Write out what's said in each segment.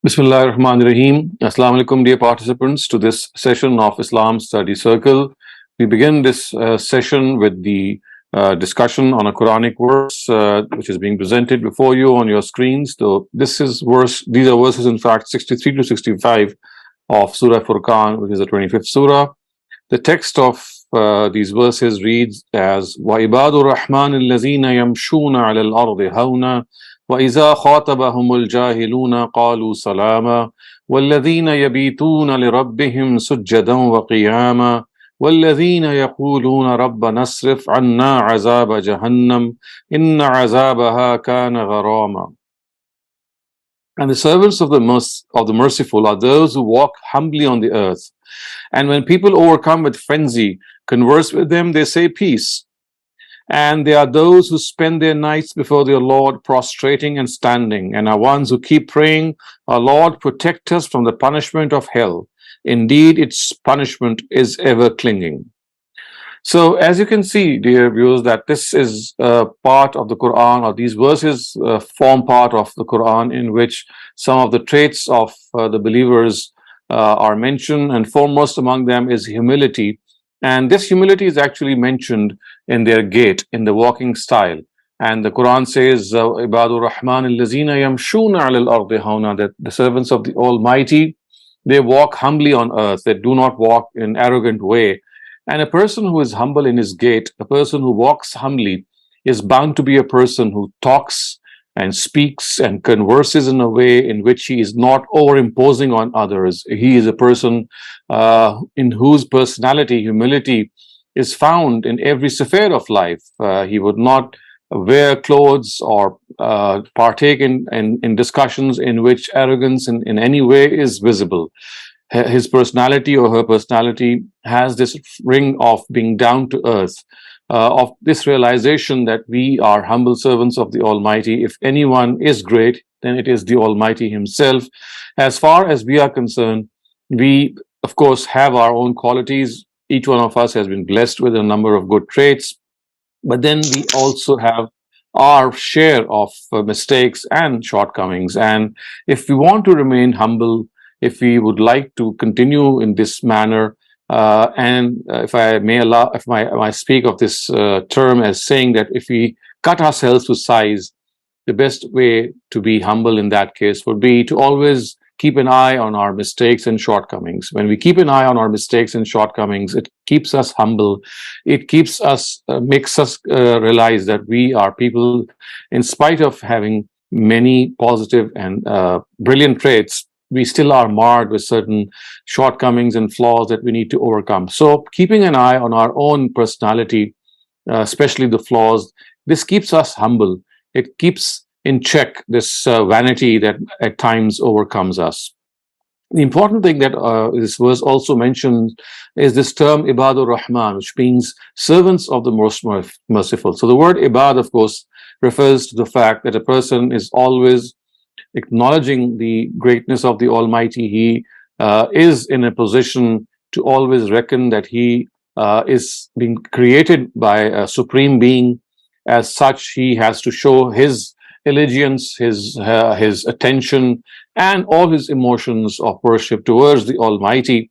Bismillah ar-Rahman ar-Rahim. Assalamu alaikum, dear participants, to this session of Islam Study Circle. We begin this session with the discussion on a Quranic verse, which is being presented before you on your screens. So these are verses, in fact, 63 to 65 of Surah Furqan, which is the 25th Surah. The text of these verses reads as وَعِبَادُ الرَّحْمَنِ الَّذِينَ يَمْشُونَ عَلَى الْأَرْضِ هَوْنًا وَإِذَا خَاطَبَهُمُ الْجَاهِلُونَ قَالُوا سَلَامًا وَالَّذِينَ يَبِيتُونَ لِرَبِّهِمْ سُجَّدًا وَقِيَامًا وَالَّذِينَ يَقُولُونَ رَبَّنَا اصْرِفْ عَنَّا عَذَابَ جَهَنَّمَ إِنَّ عَذَابَهَا كَانَ غَرَامًا. And the servants of the merciful are those who walk humbly on the earth. And when people overcome with frenzy, converse with them, they say peace. And they are those who spend their nights before their Lord, prostrating and standing, and are ones who keep praying, "Our Lord, protect us from the punishment of hell. Indeed, its punishment is ever clinging." So, as you can see, dear viewers, that this is part of the Quran, or these verses form part of the Quran, in which some of the traits of the believers are mentioned, and foremost among them is humility. And this humility is actually mentioned in their gait, in the walking style. And the Quran says, "Ibadur Rahman allazina yamshuna alal ardi hauna," that the servants of the Almighty, they walk humbly on earth. They do not walk in an arrogant way. And a person who is humble in his gait, a person who walks humbly, is bound to be a person who talks and speaks and converses in a way in which he is not overimposing on others. He is a person in whose personality humility is found in every sphere of life. He would not wear clothes or partake in discussions in which arrogance in any way is visible. His personality or her personality has this ring of being down to earth, of this realization that we are humble servants of the Almighty. If anyone is great, then it is the Almighty Himself. As far as we are concerned, we, of course, have our own qualities. Each one of us has been blessed with a number of good traits, but then we also have our share of mistakes and shortcomings. And if we want to remain humble, if we would like to continue in this manner, and if I may allow, if I speak of this term as saying that if we cut ourselves to size, the best way to be humble in that case would be to always keep an eye on our mistakes and shortcomings. When we keep an eye on our mistakes and shortcomings, it keeps us humble. It keeps us, makes us realize that we are people, in spite of having many positive and brilliant traits, we still are marred with certain shortcomings and flaws that we need to overcome. So keeping an eye on our own personality, especially the flaws, this keeps us humble. It keeps in check this vanity that at times overcomes us. The important thing that this verse also mentions is this term Ibadur Rahman, which means servants of the most merciful. So the word Ibad, of course, refers to the fact that a person is always acknowledging the greatness of the Almighty. He is in a position to always reckon that he is being created by a supreme being. As such, he has to show his allegiance, his attention, and all his emotions of worship towards the Almighty.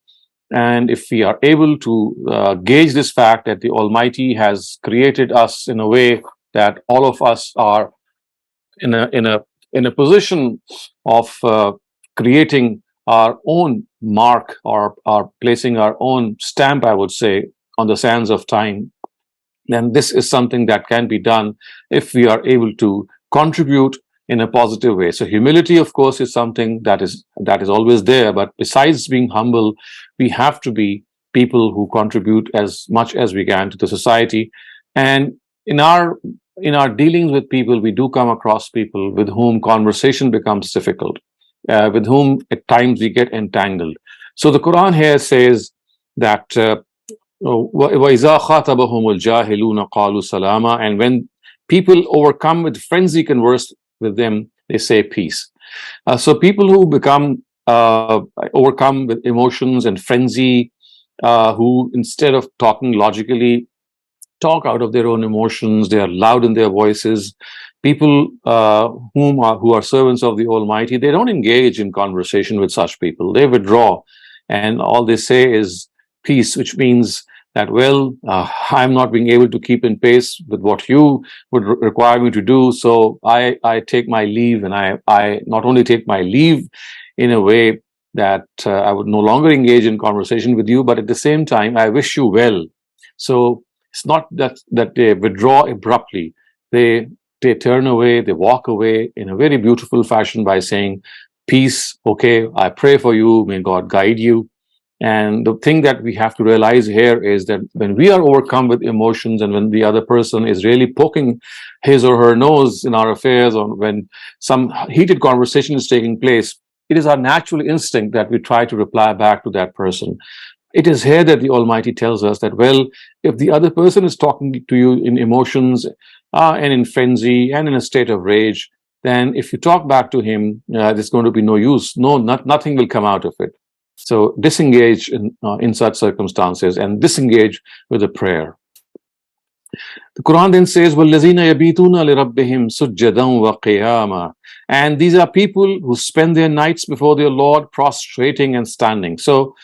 And if we are able to gauge this fact that the Almighty has created us in a way that all of us are in a position of creating our own mark, or placing our own stamp, I would say, on the sands of time, then this is something that can be done if we are able to contribute in a positive way. So humility, of course, is something that is always there. But besides being humble, we have to be people who contribute as much as we can to the society. And in our dealings with people, we do come across people with whom conversation becomes difficult, with whom at times we get entangled. So the Quran here says that وَإِذَا خَاطَبَهُمُ الْجَاهِلُونَ قَالُوا سَلَامًا, and when people overcome with frenzy converse with them, they say peace. So people who become overcome with emotions and frenzy, who instead of talking logically talk out of their own emotions. They are loud in their voices. People who are servants of the Almighty, they don't engage in conversation with such people. They withdraw, and all they say is peace, which means that, well, I'm not being able to keep in pace with what you would require me to do, so I take my leave, and I not only take my leave in a way that I would no longer engage in conversation with you, but at the same time, I wish you well. So it's not that they withdraw abruptly. They turn away, they walk away in a very beautiful fashion by saying, peace, okay, I pray for you, may God guide you. And the thing that we have to realize here is that when we are overcome with emotions, and when the other person is really poking his or her nose in our affairs, or when some heated conversation is taking place, it is our natural instinct that we try to reply back to that person. It is here that the Almighty tells us that, well, if the other person is talking to you in emotions and in frenzy and in a state of rage, then if you talk back to him, there's going to be no use. Nothing will come out of it. So disengage in such circumstances, and disengage with a prayer. The Quran then says, وَالَّذِينَ يَبِيتُونَ لِرَبِّهِمْ سُجَّدًا وَقِيَامًا. And these are people who spend their nights before their Lord prostrating and standing. So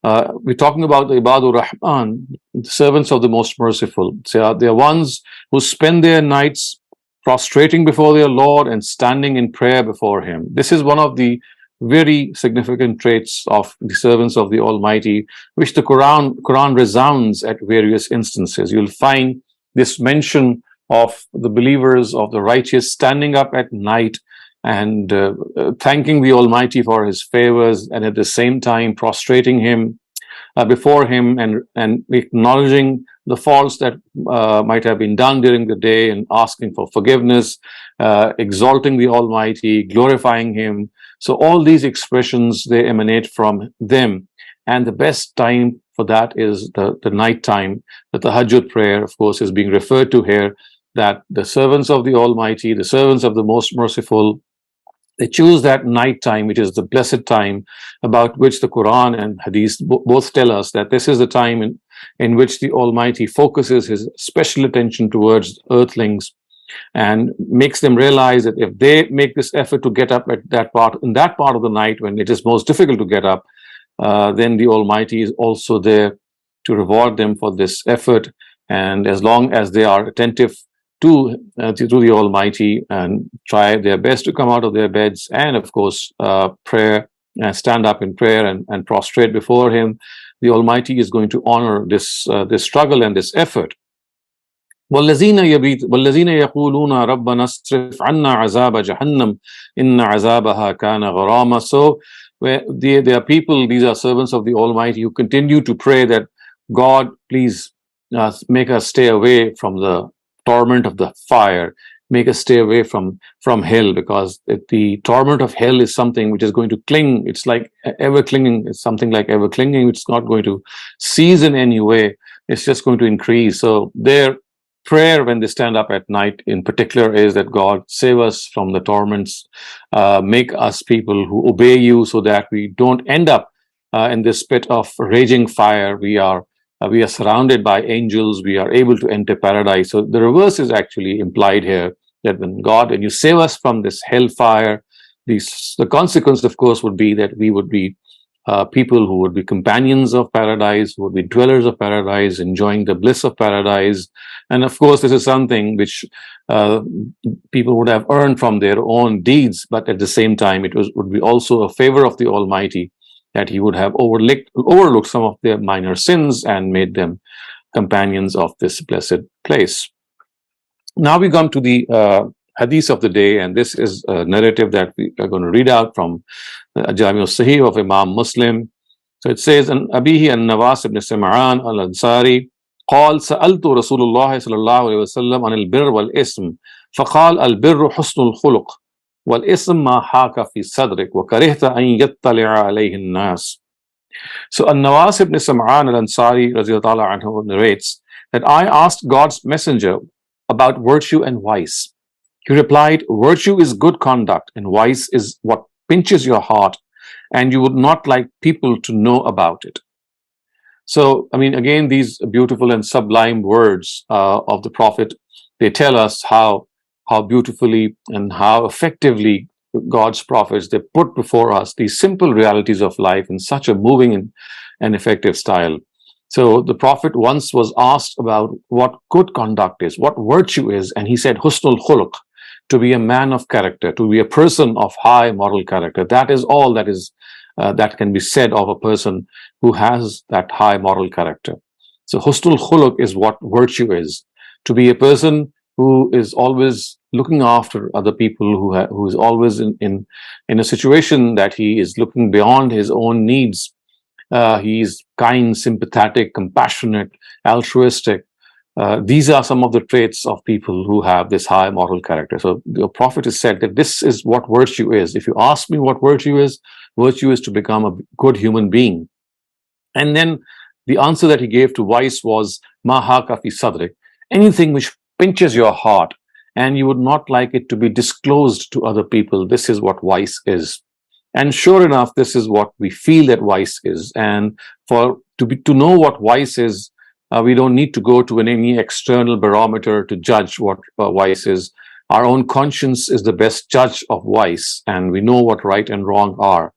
we're talking about the Ibadur Rahman, the servants of the Most Merciful. So they are ones who spend their nights prostrating before their Lord and standing in prayer before Him. This is one of the very significant traits of the servants of the Almighty, which the Quran resounds at various instances. You'll find this mention of the believers, of the righteous, standing up at night and thanking the Almighty for His favors, and at the same time prostrating Him before Him, and acknowledging the faults that might have been done during the day, and asking for forgiveness, exalting the Almighty, glorifying Him. So all these expressions, they emanate from them. And the best time for that is the night time. The tahajjud prayer, of course, is being referred to here, that the servants of the Almighty, the servants of the Most Merciful, they choose that night time, which is the blessed time, about which the Quran and Hadith both tell us that this is the time in which the Almighty focuses His special attention towards earthlings, and makes them realize that if they make this effort to get up at in that part of the night when it is most difficult to get up, then the Almighty is also there to reward them for this effort. And as long as they are attentive to the Almighty and try their best to come out of their beds, and of course prayer, stand up in prayer and prostrate before Him, the Almighty is going to honor this struggle and this effort. وَالَّذِينَ يَقُولُونَ رَبَّنَا اصْرِفْ عَنَّا عَذَابَ جَهَنَّمَ إِنَّ عَذَابَهَا كَانَ غَرَامًا. So there are people, these are servants of the Almighty, who continue to pray that, God, please make us stay away from the torment of the fire, make us stay away from hell, because the torment of hell is something which is going to cling. It's like ever clinging. It's something like ever clinging. It's not going to cease in any way. It's just going to increase. So their prayer when they stand up at night in particular is that, God, save us from the torments, make us people who obey you, so that we don't end up in this pit of raging fire. We are surrounded by angels, we are able to enter paradise. So the reverse is actually implied here, that when you save us from this hellfire, the consequence, of course, would be that we would be people who would be companions of paradise, who would be dwellers of paradise, enjoying the bliss of paradise. And of course, this is something which people would have earned from their own deeds, but at the same time, would be also a favor of the Almighty, that He would have overlooked some of their minor sins and made them companions of this blessed place. Now we come to the Hadith of the day, and this is a narrative that we are going to read out from Jami al-Sahih of Imam Muslim. So it says, "An Abihi an-Nawas ibn Sam'an al-Ansari قال سألت رسول الله صلى الله عليه وسلم عن البر والإثم فقال البر حسن الخلق والإثم ما حاك في صدرك وكرهت أن يطلع عليه الناس." So An-Nawas ibn Sam'an al-Ansari radiallahu anhu narrates that I asked God's messenger about virtue and vice. He replied, "Virtue is good conduct, and vice is what pinches your heart, and you would not like people to know about it." So, I mean, again, these beautiful and sublime words of the Prophet, they tell us how beautifully and how effectively God's prophets, they put before us these simple realities of life in such a moving and effective style. So the Prophet once was asked about what good conduct is, what virtue is, and he said, Husnul khuluq, to be a man of character, to be a person of high moral character. That is all that can be said of a person who has that high moral character. So husnul khuluq is what virtue is. To be a person who is always looking after other people, who is always in a situation that he is looking beyond his own needs. He's kind, sympathetic, compassionate, altruistic. These are some of the traits of people who have this high moral character. So the Prophet has said that this is what virtue is. If you ask me what virtue is to become a good human being. And then the answer that he gave to vice was ma haka fi sadrik, anything which pinches your heart and you would not like it to be disclosed to other people. This is what vice is. And sure enough, this is what we feel that vice is. And to know what vice is, we don't need to go to any external barometer to judge what vice is. Our own conscience is the best judge of vice, and we know what right and wrong are.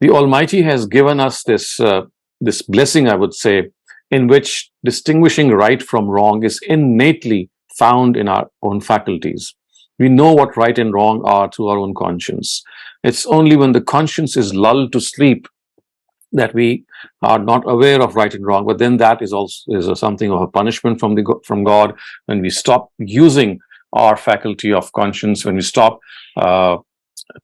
The Almighty has given us this blessing, I would say, in which distinguishing right from wrong is innately found in our own faculties. We know what right and wrong are through our own conscience. It's only when the conscience is lulled to sleep that we are not aware of right and wrong. But then that is also something of a punishment from God. When we stop using our faculty of conscience, when we stop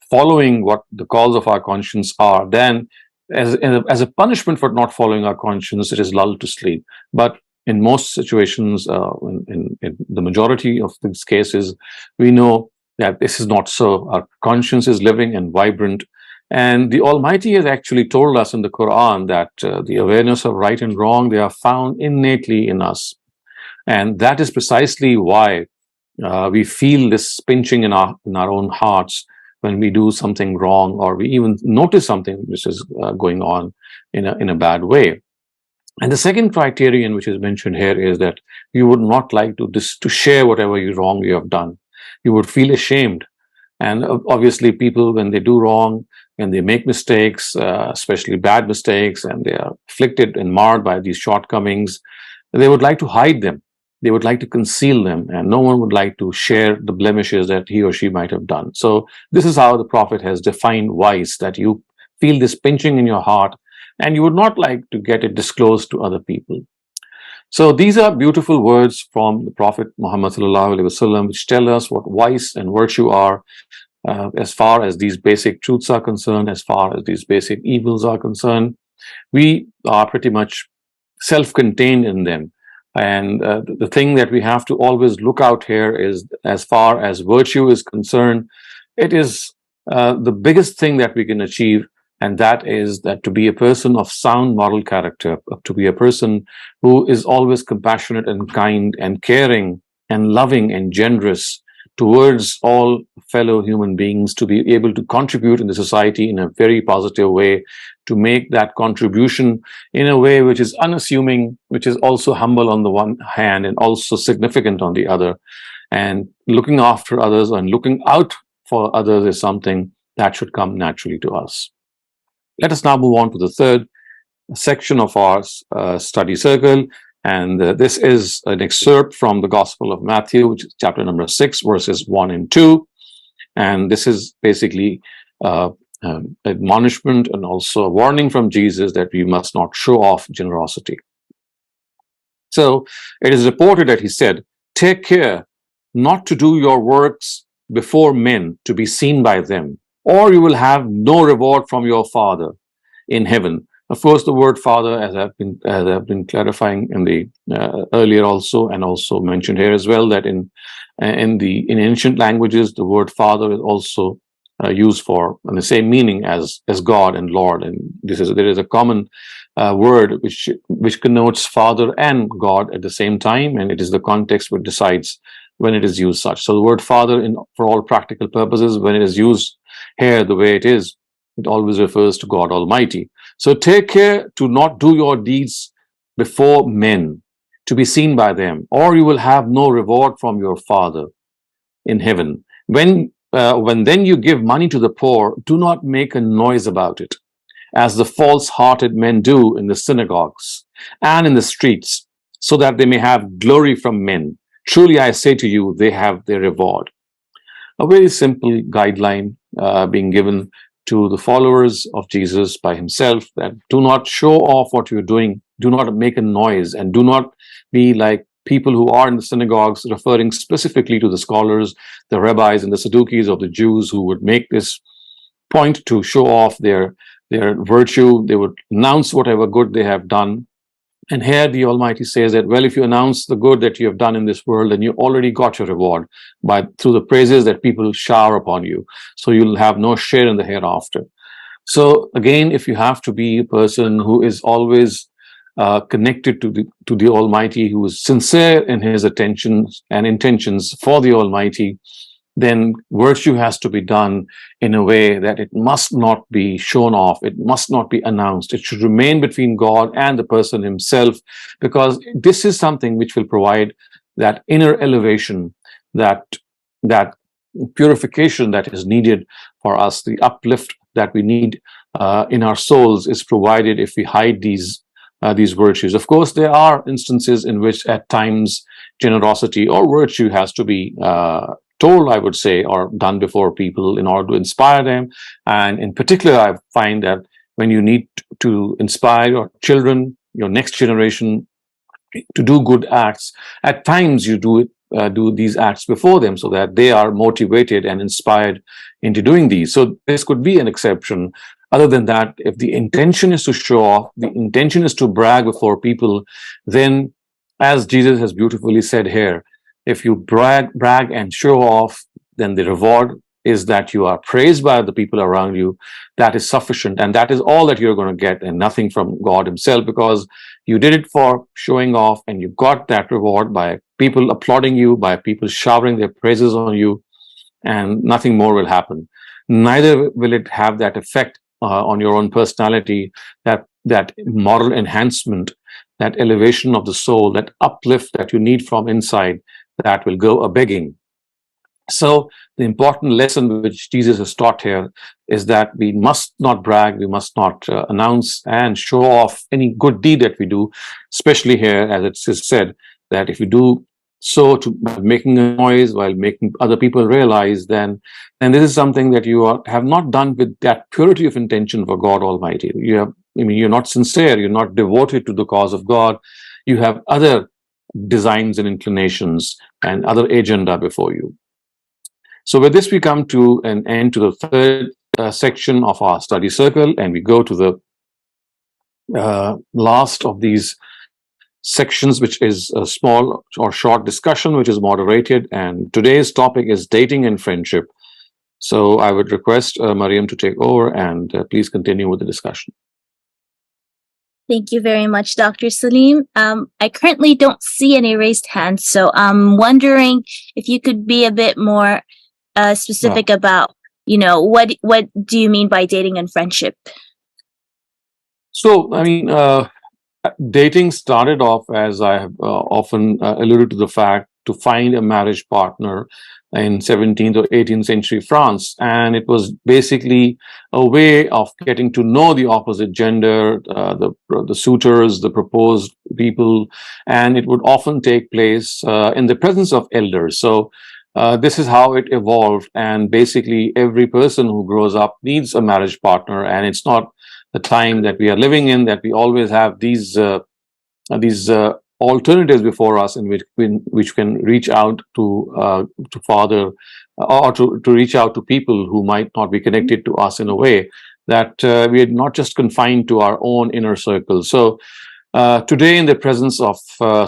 following what the calls of our conscience are, then as a punishment for not following our conscience, it is lulled to sleep. But in most situations, in the majority of these cases, we know that this is not so. Our conscience is living and vibrant. And the Almighty has actually told us in the Qur'an that the awareness of right and wrong, they are found innately in us. And that is precisely why we feel this pinching in our own hearts when we do something wrong, or we even notice something which is going on in a bad way. And the second criterion which is mentioned here is that you would not like to share whatever wrong you have done. You would feel ashamed. And obviously people, when they do wrong, when they make mistakes, especially bad mistakes, and they are afflicted and marred by these shortcomings, they would like to hide them. They would like to conceal them, and no one would like to share the blemishes that he or she might have done. So this is how the Prophet has defined vice, that you feel this pinching in your heart and you would not like to get it disclosed to other people. So these are beautiful words from the Prophet Muhammad sallallahu alaihi wasallam, which tell us what vice and virtue are, as far as these basic truths are concerned, as far as these basic evils are concerned. We are pretty much self-contained in them. And the thing that we have to always look out here is, as far as virtue is concerned, it is the biggest thing that we can achieve. And that is that to be a person of sound moral character, to be a person who is always compassionate and kind and caring and loving and generous towards all fellow human beings, to be able to contribute in the society in a very positive way, to make that contribution in a way which is unassuming, which is also humble on the one hand and also significant on the other. And looking after others and looking out for others is something that should come naturally to us. Let us now move on to the third section of our study circle. And this is an excerpt from the Gospel of Matthew, which is chapter number 6, verses 1 and 2. And this is basically admonishment and also a warning from Jesus that we must not show off generosity. So it is reported that he said, "Take care not to do your works before men to be seen by them, or you will have no reward from your Father in heaven." Of course, the word "father," as I've been clarifying in the earlier also, and also mentioned here as well, that in ancient languages, the word "father" is also used for in the same meaning as God and Lord. And there is a common word which connotes Father and God at the same time, and it is the context which decides when it is used such. So the word "father," for all practical purposes, when it is used here the way it is, it always refers to God Almighty. So take care to not do your deeds before men to be seen by them, or you will have no reward from your Father in heaven. When then you give money to the poor, do not make a noise about it, as the false-hearted men do in the synagogues and in the streets, so that they may have glory from men. Truly, I say to you, they have their reward. A very simple guideline being given to the followers of Jesus by himself, that do not show off what you're doing, do not make a noise, and do not be like people who are in the synagogues, referring specifically to the scholars, the rabbis and the Sadducees of the Jews, who would make this point to show off their virtue. They would announce whatever good they have done. And here the Almighty says that, well, if you announce the good that you have done in this world, then you already got your reward through the praises that people shower upon you. So you'll have no share in the hereafter. So again, if you have to be a person who is always connected to the Almighty, who is sincere in his attentions and intentions for the Almighty, then virtue has to be done in a way that it must not be shown off, it must not be announced. It should remain between God and the person himself, because this is something which will provide that inner elevation, that purification that is needed for us. The uplift that we need in our souls is provided if we hide these virtues. Of course, there are instances in which at times generosity or virtue has to be told, I would say, or done before people in order to inspire them. And in particular, I find that when you need to inspire your children, your next generation, to do good acts, at times you do these acts before them so that they are motivated and inspired into doing these. So this could be an exception. Other than that, if the intention is to show off, the intention is to brag before people, then, as Jesus has beautifully said here, if you brag and show off, then the reward is that you are praised by the people around you. That is sufficient, and that is all that you're going to get, and nothing from God himself, because you did it for showing off, and you got that reward by people applauding you, by people showering their praises on you, and nothing more will happen. Neither will it have that effect on your own personality, that moral enhancement, that elevation of the soul, that uplift that you need from inside, that will go a-begging. So the important lesson which Jesus has taught here is that we must not brag, we must not announce and show off any good deed that we do, especially here, as it is said, that if you do so by making a noise, while making other people realize, then this is something that you have not done with that purity of intention for God Almighty. You're not sincere, you're not devoted to the cause of God. You have other designs and inclinations and other agenda before you. So with this, we come to an end to the third section of our study circle, and we go to the last of these sections, which is a small or short discussion, which is moderated. And today's topic is dating and friendship. So I would request Mariam to take over and please continue with the discussion. Thank you very much, Dr. Saleem. I currently don't see any raised hands, so I'm wondering if you could be a bit more specific about, what do you mean by dating and friendship? So, dating started off, as I have often alluded to the fact, to find a marriage partner in 17th or 18th century France. And it was basically a way of getting to know the opposite gender, the suitors, the proposed people, and it would often take place in the presence of elders. So this is how it evolved. And basically every person who grows up needs a marriage partner, and it's not the time that we are living in that we always have these alternatives before us in which can reach out to Father, or to reach out to people who might not be connected to us in a way that we are not just confined to our own inner circle. So today, in the presence of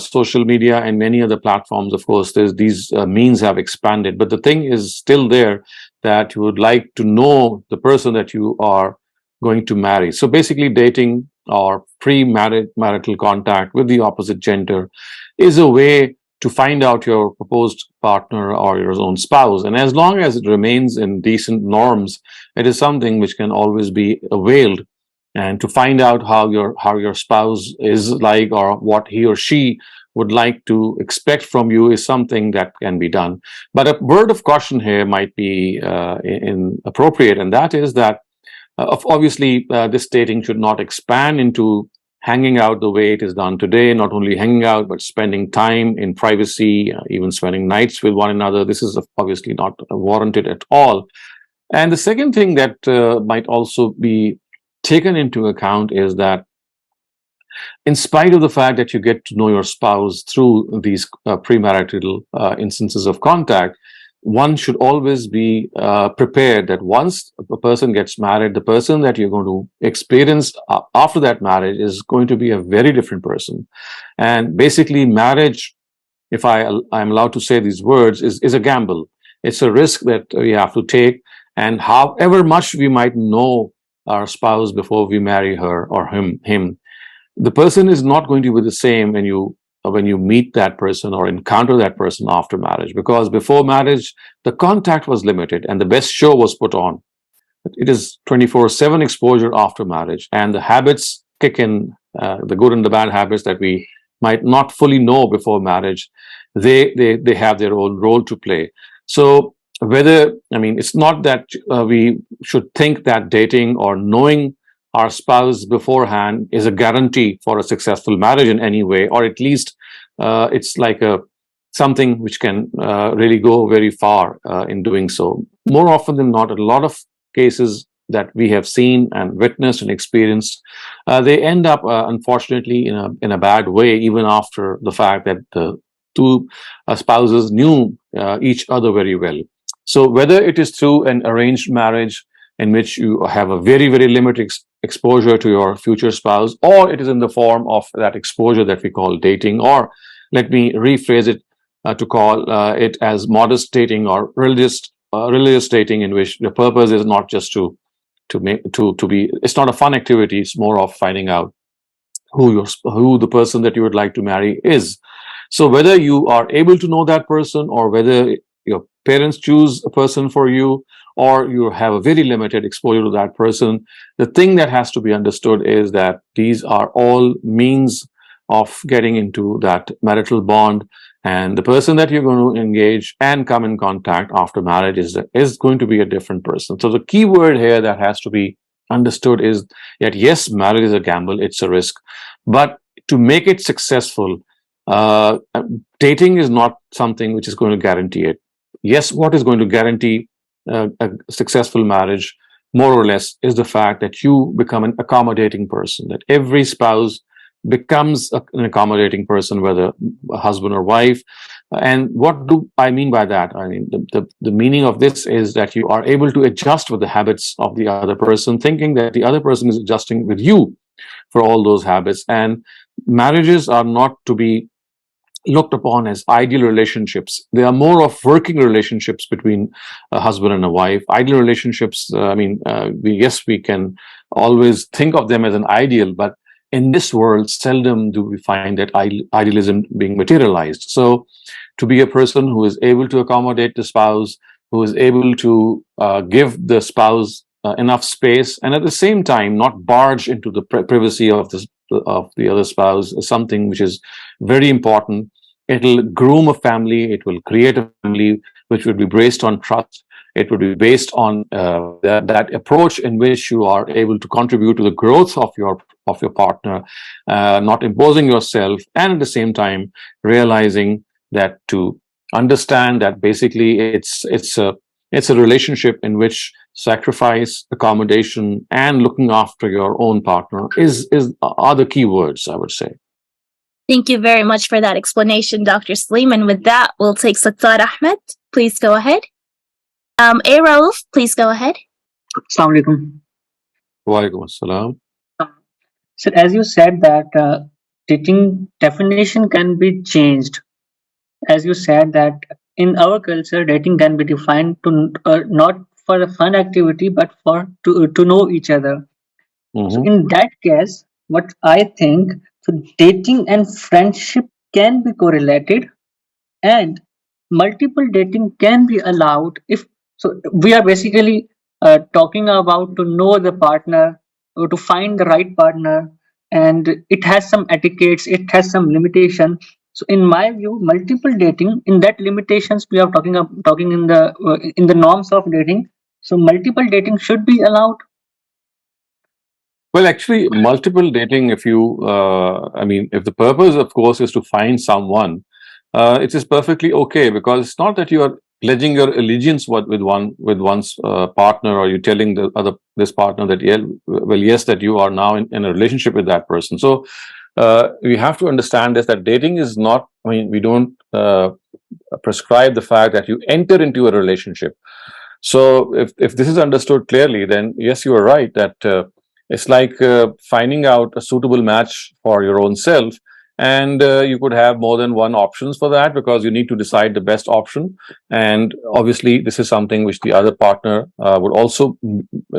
social media and many other platforms, of course, these means have expanded, but the thing is still there, that you would like to know the person that you are going to marry. So basically, dating or pre-marital contact with the opposite gender is a way to find out your proposed partner or your own spouse. And as long as it remains in decent norms, it is something which can always be availed and to find out how your spouse is like, or what he or she would like to expect from you, is something that can be done. But a word of caution here might be inappropriate, and that is that obviously this dating should not expand into hanging out the way it is done today. Not only hanging out, but spending time in privacy, even spending nights with one another. This is obviously not warranted at all. And the second thing that might also be taken into account is that, in spite of the fact that you get to know your spouse through these premarital instances of contact, one should always be prepared that once a person gets married, the person that you're going to experience after that marriage is going to be a very different person. And basically, marriage, if I'm allowed to say these words, is a gamble. It's a risk that we have to take. And however much we might know our spouse before we marry her or him, the person is not going to be the same when you meet that person or encounter that person after marriage, because before marriage the contact was limited and the best show was put on. It is 24/7 exposure after marriage, and the habits kick in, the good and the bad habits that we might not fully know before marriage. They have their own role to play. So it's not that we should think that dating or knowing our spouse beforehand is a guarantee for a successful marriage in any way, or at least it's like something which can really go very far in doing so. More often than not, a lot of cases that we have seen and witnessed and experienced, they end up unfortunately in a bad way, even after the fact that the two spouses knew each other very well. So whether it is through an arranged marriage in which you have a very, very limited exposure to your future spouse, or it is in the form of that exposure that we call dating, or let me rephrase it to call it as modest dating or religious dating, in which the purpose is not just to be, it's not a fun activity, it's more of finding out who the person that you would like to marry is. So whether you are able to know that person, or whether your parents choose a person for you, or you have a very limited exposure to that person, the thing that has to be understood is that these are all means of getting into that marital bond, and the person that you're going to engage and come in contact after marriage is going to be a different person. So the key word here that has to be understood is that yes, marriage is a gamble, it's a risk, but to make it successful, dating is not something which is going to guarantee it. Yes, what is going to guarantee a successful marriage, more or less, is the fact that you become an accommodating person, that every spouse becomes an accommodating person, whether a husband or wife. And what do I mean by that? I mean, the meaning of this is that you are able to adjust with the habits of the other person, thinking that the other person is adjusting with you for all those habits. And marriages are not to be looked upon as ideal relationships. They are more of working relationships between a husband and a wife. Ideal relationships, we can always think of them as an ideal, but in this world, seldom do we find that idealism being materialized. So to be a person who is able to accommodate the spouse, who is able to give the spouse enough space, and at the same time not barge into the privacy of the other spouse, is something which is very important. It'll groom a family, it will create a family which will be based on trust. It would be based on that approach in which you are able to contribute to the growth of your partner, not imposing yourself, and at the same time realizing that, to understand that basically it's a relationship in which sacrifice, accommodation, and looking after your own partner are the key words, I would say. Thank you very much for that explanation, Dr. Saleem. And with that, we'll take Sattar Ahmed. Please go ahead. Rauf, please go ahead. Assalamu alaikum. Wa alaikum assalam. So as you said that dating definition can be changed. As you said that in our culture, dating can be defined to not for a fun activity, but to know each other. Mhm. So in that case, what I think, so dating and friendship can be correlated, and multiple dating can be allowed if so. We are basically talking about to know the partner to find the right partner, and it has some etiquettes, it has some limitation. So in my view, multiple dating, in that limitations we are talking in the norms of dating, so multiple dating should be allowed. Well, actually, multiple dating, if you, I mean, if the purpose, of course, is to find someone, it is perfectly okay, because it's not that you are pledging your allegiance with one's partner, or you're telling the other this partner that, yeah, well, yes, that you are now in a relationship with that person. So we have to understand this, that dating is not, I mean, we don't prescribe the fact that you enter into a relationship. So if this is understood clearly, then yes, you are right that it's like finding out a suitable match for your own self, and you could have more than one options for that, because you need to decide the best option. And obviously, this is something which the other partner would also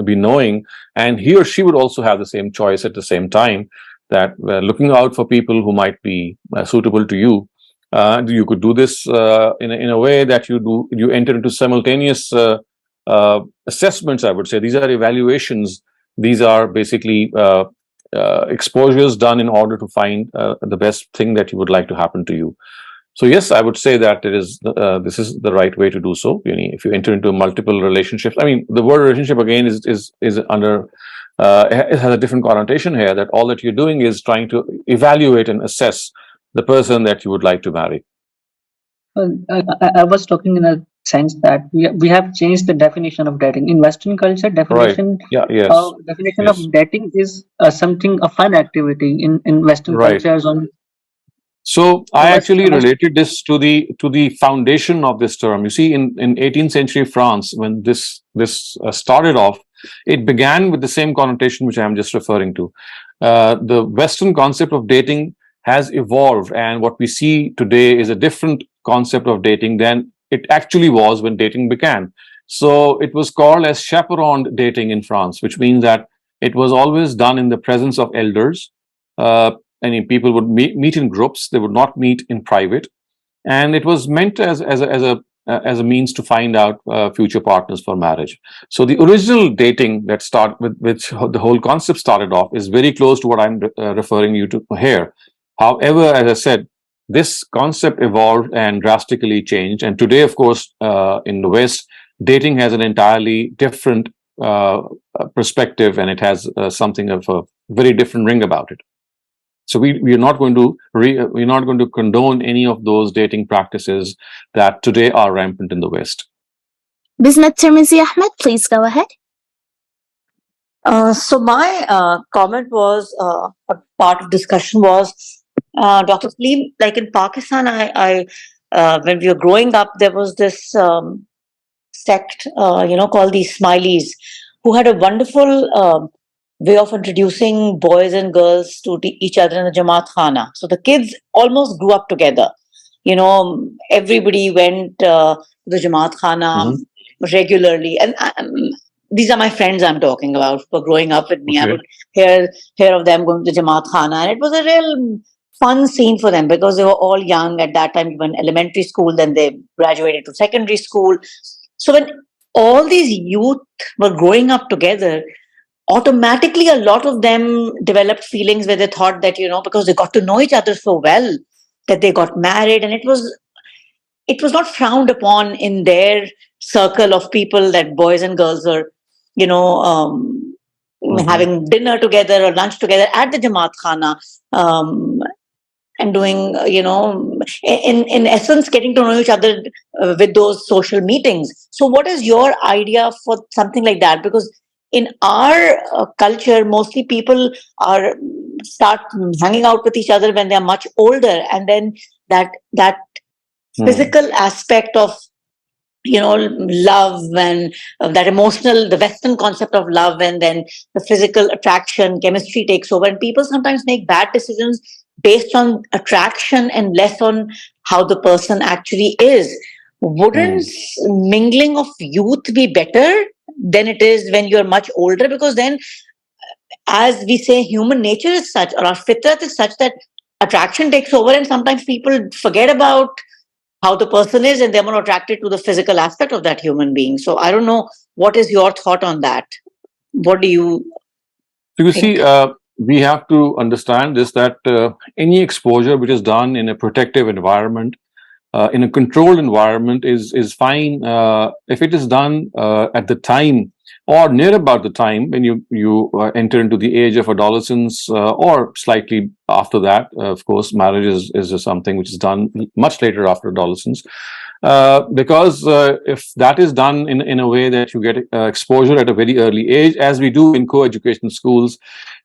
be knowing, and he or she would also have the same choice at the same time, that looking out for people who might be suitable to you. You could do this in a way that you enter into simultaneous assessments. I would say these are evaluations. These are basically exposures done in order to find the best thing that you would like to happen to you. So yes, I would say that this is the right way to do so. If you enter into multiple relationships, I mean, the word relationship again is under it has a different connotation here. That all that you're doing is trying to evaluate and assess the person that you would like to marry. I was talking in a sense that we have changed the definition of dating in Western culture. Right. Yeah. Yes. Definition Yes. of dating is something, a fun activity in Western Right. cultures. So I actually related this to the foundation of this term. You see, in 18th century France, when this started off, it began with the same connotation which I am just referring to. The Western concept of dating has evolved, and what we see today is a different concept of dating than it actually was when dating began. So it was called as chaperoned dating in France, which means that it was always done in the presence of elders. People would meet in groups; they would not meet in private, and it was meant as a means to find out future partners for marriage. So the original dating that with which the whole concept started off is very close to what I'm referring you to here. However, as I said, this concept evolved and drastically changed, and today, of course, in the West, dating has an entirely different perspective, and it has something of a very different ring about it. So we are not going to condone any of those dating practices that today are rampant in the West. Bismat Tirmizi Ahmed, please go ahead. So my comment was, a part of discussion was, Dr. Saleem, like in Pakistan, I when we were growing up, there was this sect, called the Smileys, who had a wonderful way of introducing boys and girls to each other in the Jamaat Khana. So the kids almost grew up together. Everybody went to the Jamaat Khana regularly, and these are my friends I'm talking about for growing up with me. Okay. I would hear of them going to Jamaat Khana, and it was a real fun scene for them because they were all young at that time, even elementary school, then they graduated to secondary school. So when all these youth were growing up together, automatically a lot of them developed feelings where they thought that, because they got to know each other so well, that they got married, and it was not frowned upon in their circle of people that boys and girls are, having dinner together or lunch together at the Jamaat Khana, and doing, in essence, getting to know each other with those social meetings. So what is your idea for something like that? Because in our culture, mostly people start hanging out with each other when they are much older, and then that physical aspect of love and that emotional, the Western concept of love, and then the physical attraction, chemistry takes over, and people sometimes make bad decisions based on attraction and less on how the person actually is. Wouldn't mingling of youth be better than it is when you're much older? Because then, as we say, human nature is such, or our fitrat is such, that attraction takes over, and sometimes people forget about how the person is, and they're more attracted to the physical aspect of that human being. So I don't know, what is your thought on that? What do you So you see, we have to understand this, that any exposure which is done in a protective environment, in a controlled environment, is fine if it is done at the time or near about the time when you enter into the age of adolescence, or slightly after that. Of course, marriage is something which is done much later after adolescence. Because if that is done in a way that you get exposure at a very early age, as we do in co-education schools,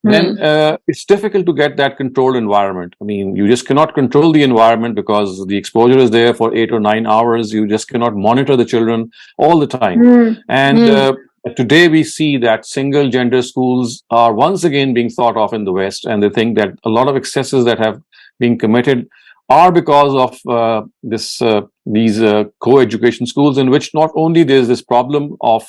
then it's difficult to get that controlled environment. I mean, you just cannot control the environment because the exposure is there for 8 or 9 hours. You just cannot monitor the children all the time. And today we see that single gender schools are once again being thought of in the West, and they think that a lot of excesses that have been committed are because of these co-education schools, in which not only there's this problem of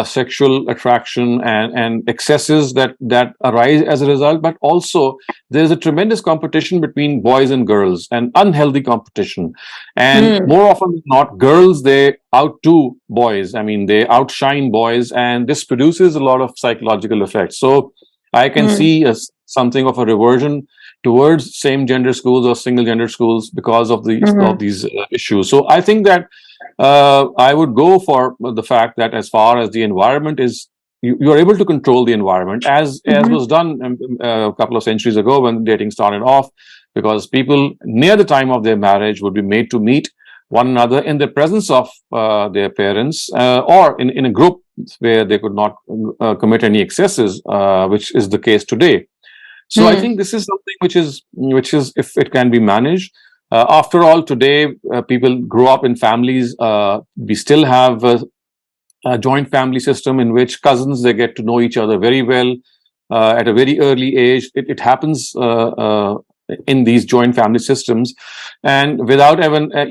sexual attraction and excesses that arise as a result, but also there's a tremendous competition between boys and girls, and unhealthy competition. And more often than not, girls, they outdo boys. I mean, they outshine boys, and this produces a lot of psychological effects. So I can see something of a reversion towards same gender schools or single gender schools because of these issues. So I think that I would go for the fact that as far as the environment is, you are able to control the environment, as was done a couple of centuries ago when dating started off, because people near the time of their marriage would be made to meet one another in the presence of their parents, or in a group where they could not commit any excesses, which is the case today. So I think this is something which is if it can be managed. After all, today people grow up in families. We still have a joint family system in which cousins, they get to know each other very well at a very early age. It happens in these joint family systems, and without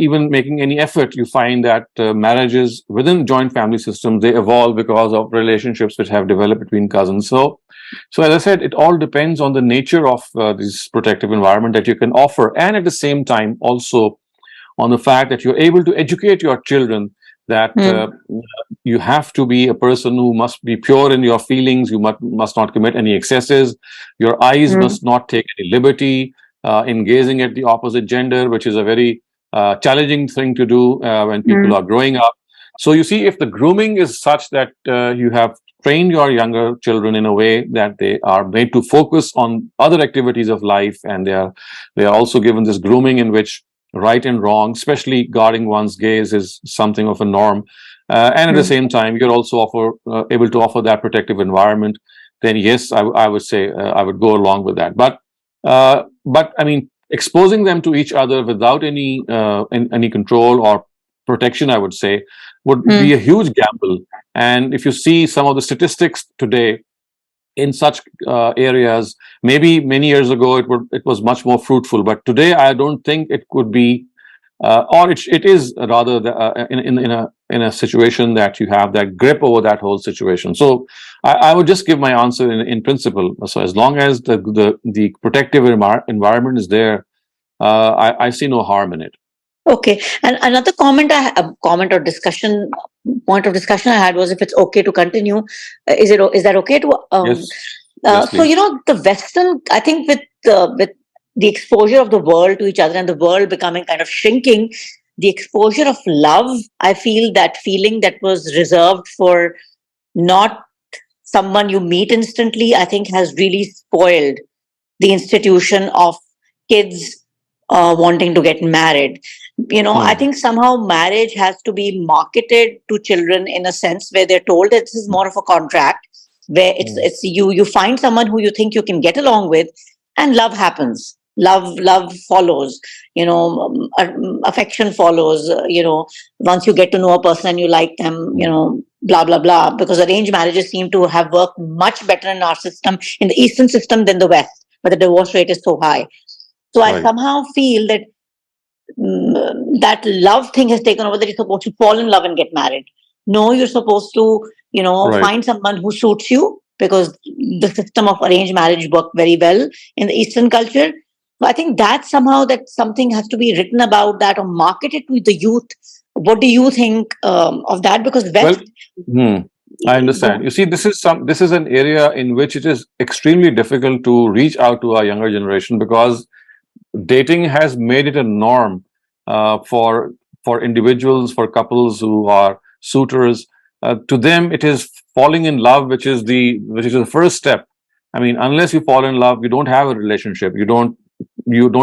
even making any effort, you find that marriages within joint family systems, they evolve because of relationships which have developed between cousins. So as I said, it all depends on the nature of this protective environment that you can offer, and at the same time also on the fact that you're able to educate your children that you have to be a person who must be pure in your feelings. You must not commit any excesses. Your eyes must not take any liberty in gazing at the opposite gender, which is a very challenging thing to do when people are growing up. So you see, if the grooming is such that you have trained your younger children in a way that they are made to focus on other activities of life, and they are also given this grooming in which right and wrong, especially guarding one's gaze, is something of a norm, and at the same time you're also able to offer that protective environment, then yes, I would say I would go along with that. But I mean, exposing them to each other without any control or protection, I would say, would be a huge gamble. And if you see some of the statistics today in such areas, maybe many years ago it was much more fruitful, but today I don't think it could be, or it is rather in a situation that you have that grip over that whole situation. So I would just give my answer in principle. So as long as the protective environment is there, I see no harm in it. Okay, and another point of discussion I had was if it's okay to continue. Is that okay to? Yes. Yes, so the Western, I think with the exposure of the world to each other and the world becoming kind of shrinking, the exposure of love, I feel that feeling that was reserved for not someone you meet instantly, I think has really spoiled the institution of kids wanting to get married. I think somehow marriage has to be marketed to children in a sense where they're told that this is more of a contract, where it's you find someone who you think you can get along with, and love happens. Love follows. Affection follows. Once you get to know a person and you like them, blah blah blah. Because arranged marriages seem to have worked much better in our system, in the Eastern system, than the West, but the divorce rate is so high. So I somehow feel that that love thing has taken over, that you're supposed to fall in love and get married. No, you're supposed to, find someone who suits you, because the system of arranged marriage worked very well in the Eastern culture. So I think that somehow that something has to be written about that or marketed to the youth. What do you think of that? Because West I understand. You see, this is an area in which it is extremely difficult to reach out to our younger generation, because dating has made it a norm for individuals, for couples who are suitors. To them, it is falling in love, which is the first step. I mean, unless you fall in love, you don't have a relationship. You don't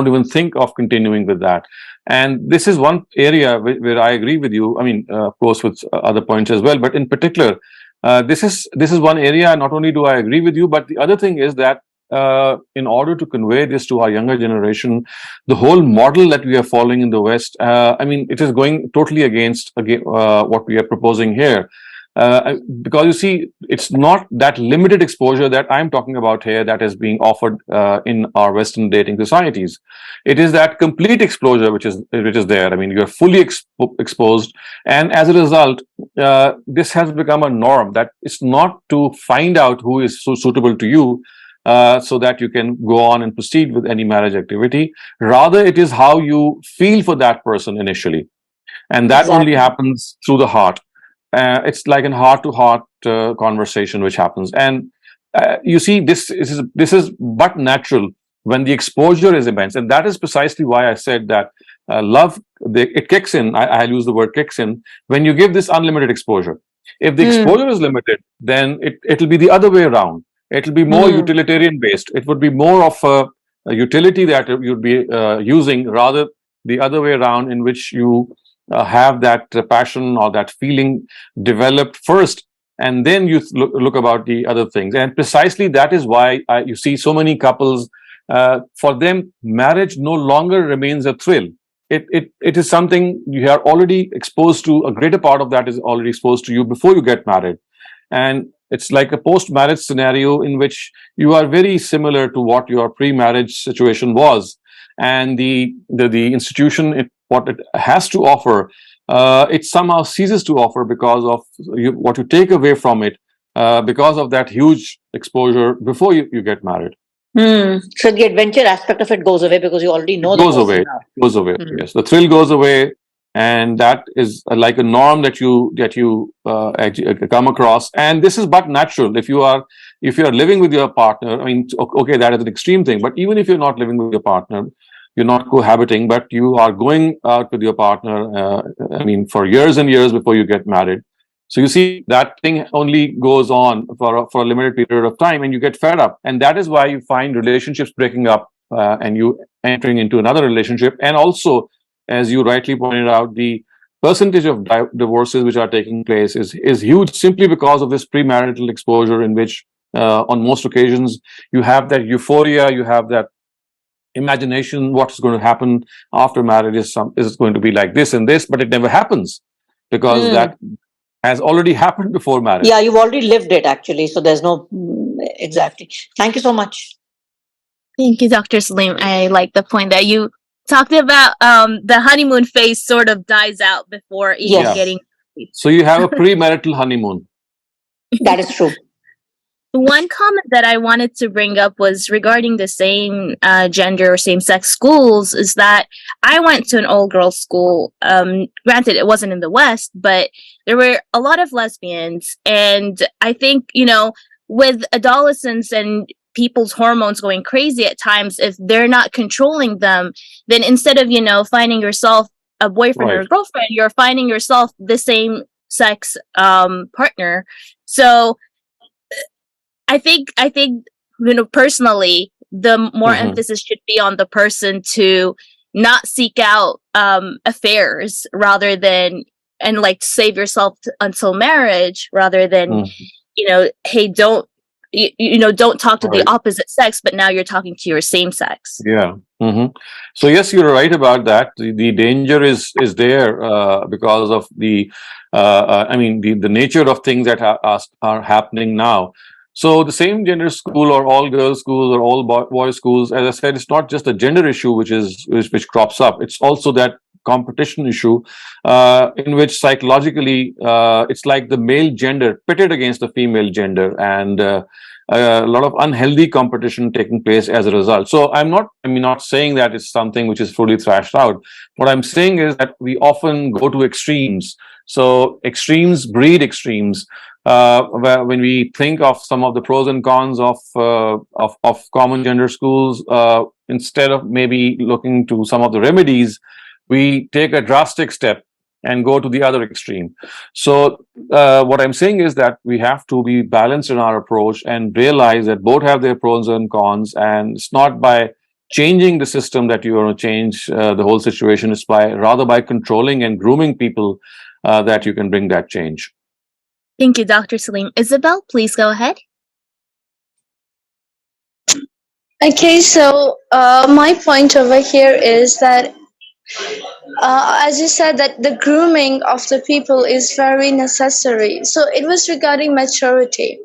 even think of continuing with that. And this is one area where I agree with you. I mean, of course, with other points as well, but in particular, this is one area. Not only do I agree with you, but the other thing is that in order to convey this to our younger generation, the whole model that we are following in the West, I mean, it is going totally against what we are proposing here. Because you see, it's not that limited exposure that I'm talking about here that is being offered in our Western dating societies. It is that complete exposure which is there. I mean, you're fully exposed, and as a result, this has become a norm that it's not to find out who is so suitable to you, so that you can go on and proceed with any marriage activity. Rather, it is how you feel for that person initially, and that only Exactly. happens through the heart. It's like a heart-to-heart conversation which happens, and you see, this is but natural when the exposure is immense, and that is precisely why I said that love, it kicks in. I'll use the word kicks in when you give this unlimited exposure. If the exposure is limited, then it'll be the other way around. It'll be more utilitarian based. It would be more of a utility that you'd be using, rather the other way around, in which you have that passion or that feeling developed first, and then you look about the other things. And precisely that is why you see so many couples, for them, marriage no longer remains a thrill. It is something you are already exposed to. A greater part of that is already exposed to you before you get married. And it's like a post-marriage scenario in which you are very similar to what your pre-marriage situation was. And the institution, what it has to offer, it somehow ceases to offer because of what you take away from it, because of that huge exposure before you get married. So the adventure aspect of it goes away because you already know the Goes person away. now. Goes away. Yes, the thrill goes away, and that is like a norm that you come across. And this is but natural. If you are living with your partner, I mean, okay, that is an extreme thing. But even if you're not living with your partner, you're not cohabiting, but you are going out with your partner, I mean, for years and years before you get married. So you see, that thing only goes on for a limited period of time, and you get fed up. And that is why you find relationships breaking up, and you entering into another relationship. And also, as you rightly pointed out, the percentage of divorces which are taking place is huge, simply because of this premarital exposure, in which on most occasions you have that euphoria, you have that imagination what's going to happen after marriage is going to be like this and this, but it never happens because that has already happened before marriage. Yeah, you've already lived it actually, so there's no exactly. Thank you so much. Thank you, Dr. Saleem. I like the point that you talked about. The honeymoon phase sort of dies out before even Yes. getting. So you have a premarital honeymoon. That is true. One comment that I wanted to bring up was regarding the same gender or same-sex schools, is that I went to an all-girls school. Granted, it wasn't in the West, but there were a lot of lesbians. And I think, with adolescents and people's hormones going crazy at times, if they're not controlling them, then instead of, finding yourself a boyfriend or a girlfriend, you're finding yourself the same-sex partner. So I think, personally, the more emphasis should be on the person to not seek out affairs rather than, and like save yourself until marriage rather than, hey, don't talk to the opposite sex, but now you're talking to your same sex. Yeah. So yes, you're right about that. The danger is there because of the nature of things that are happening now. So the same gender school or all girls schools or all boys schools, as I said, it's not just a gender issue which crops up. It's also that competition issue, in which psychologically it's like the male gender pitted against the female gender, and a lot of unhealthy competition taking place as a result. So I'm not saying that it's something which is fully thrashed out. What I'm saying is that we often go to extremes. So extremes breed extremes. When we think of some of the pros and cons of common gender schools, instead of maybe looking to some of the remedies, we take a drastic step and go to the other extreme. So what I'm saying is that we have to be balanced in our approach and realize that both have their pros and cons, and it's not by changing the system that you're going to change the whole situation. It's rather by controlling and grooming people that you can bring that change. Thank you, Dr. Saleem. Isabel, please go ahead. Okay, so my point over here is that, as you said, that the grooming of the people is very necessary. So it was regarding maturity,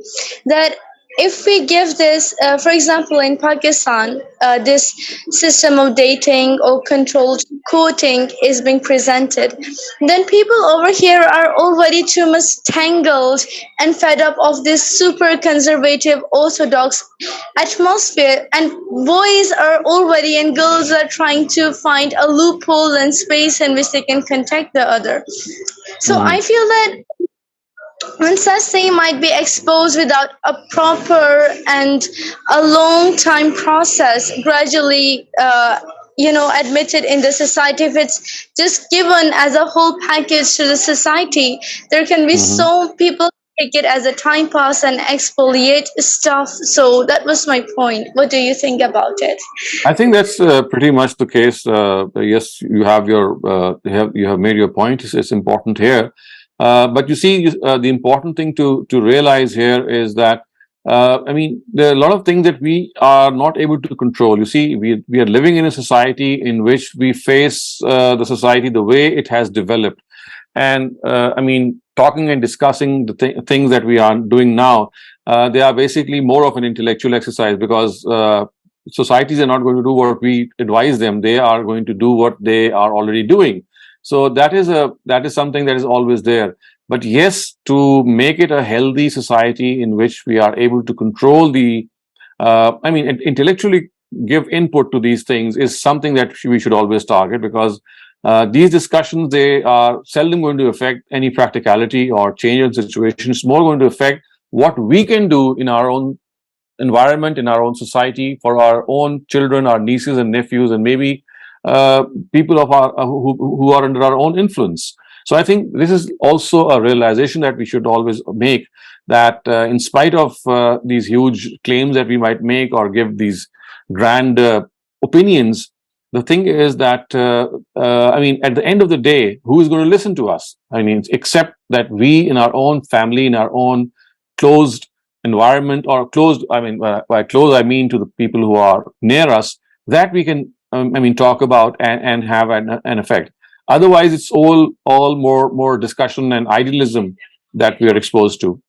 that if we give this, for example, in Pakistan, this system of dating or controlled courting is being presented, then people over here are already too much tangled and fed up of this super conservative orthodox atmosphere, and boys are already and girls are trying to find a loophole and space in which they can contact the other. So I feel that when such thing might be exposed without a proper and a long time process, gradually admitted in the society, if it's just given as a whole package to the society, there can be so people take it as a time pass and exfoliate stuff. So that was my point. What do you think about it? I think that's pretty much the case. Yes, you have made your point. It's important here. But you see, the important thing to realize here is that, there are a lot of things that we are not able to control. You see, we are living in a society in which we face the society the way it has developed. And talking and discussing the things that we are doing now, they are basically more of an intellectual exercise, because societies are not going to do what we advise them. They are going to do what they are already doing. So that is something that is always there. But yes, to make it a healthy society in which we are able to control intellectually give input to these things is something that we should always target, because these discussions, they are seldom going to affect any practicality or change in situation. It's more going to affect what we can do in our own environment, in our own society, for our own children, our nieces and nephews, and maybe people of who are under our own influence. So I think this is also a realization that we should always make, that in spite of these huge claims that we might make or give these grand opinions, the thing is that at the end of the day, who is going to listen to us? Except that we, in our own family, in our own closed environment, or closed, by closed I mean to the people who are near us, that we can talk about and have an effect. Otherwise, it's all more discussion and idealism that we are exposed to.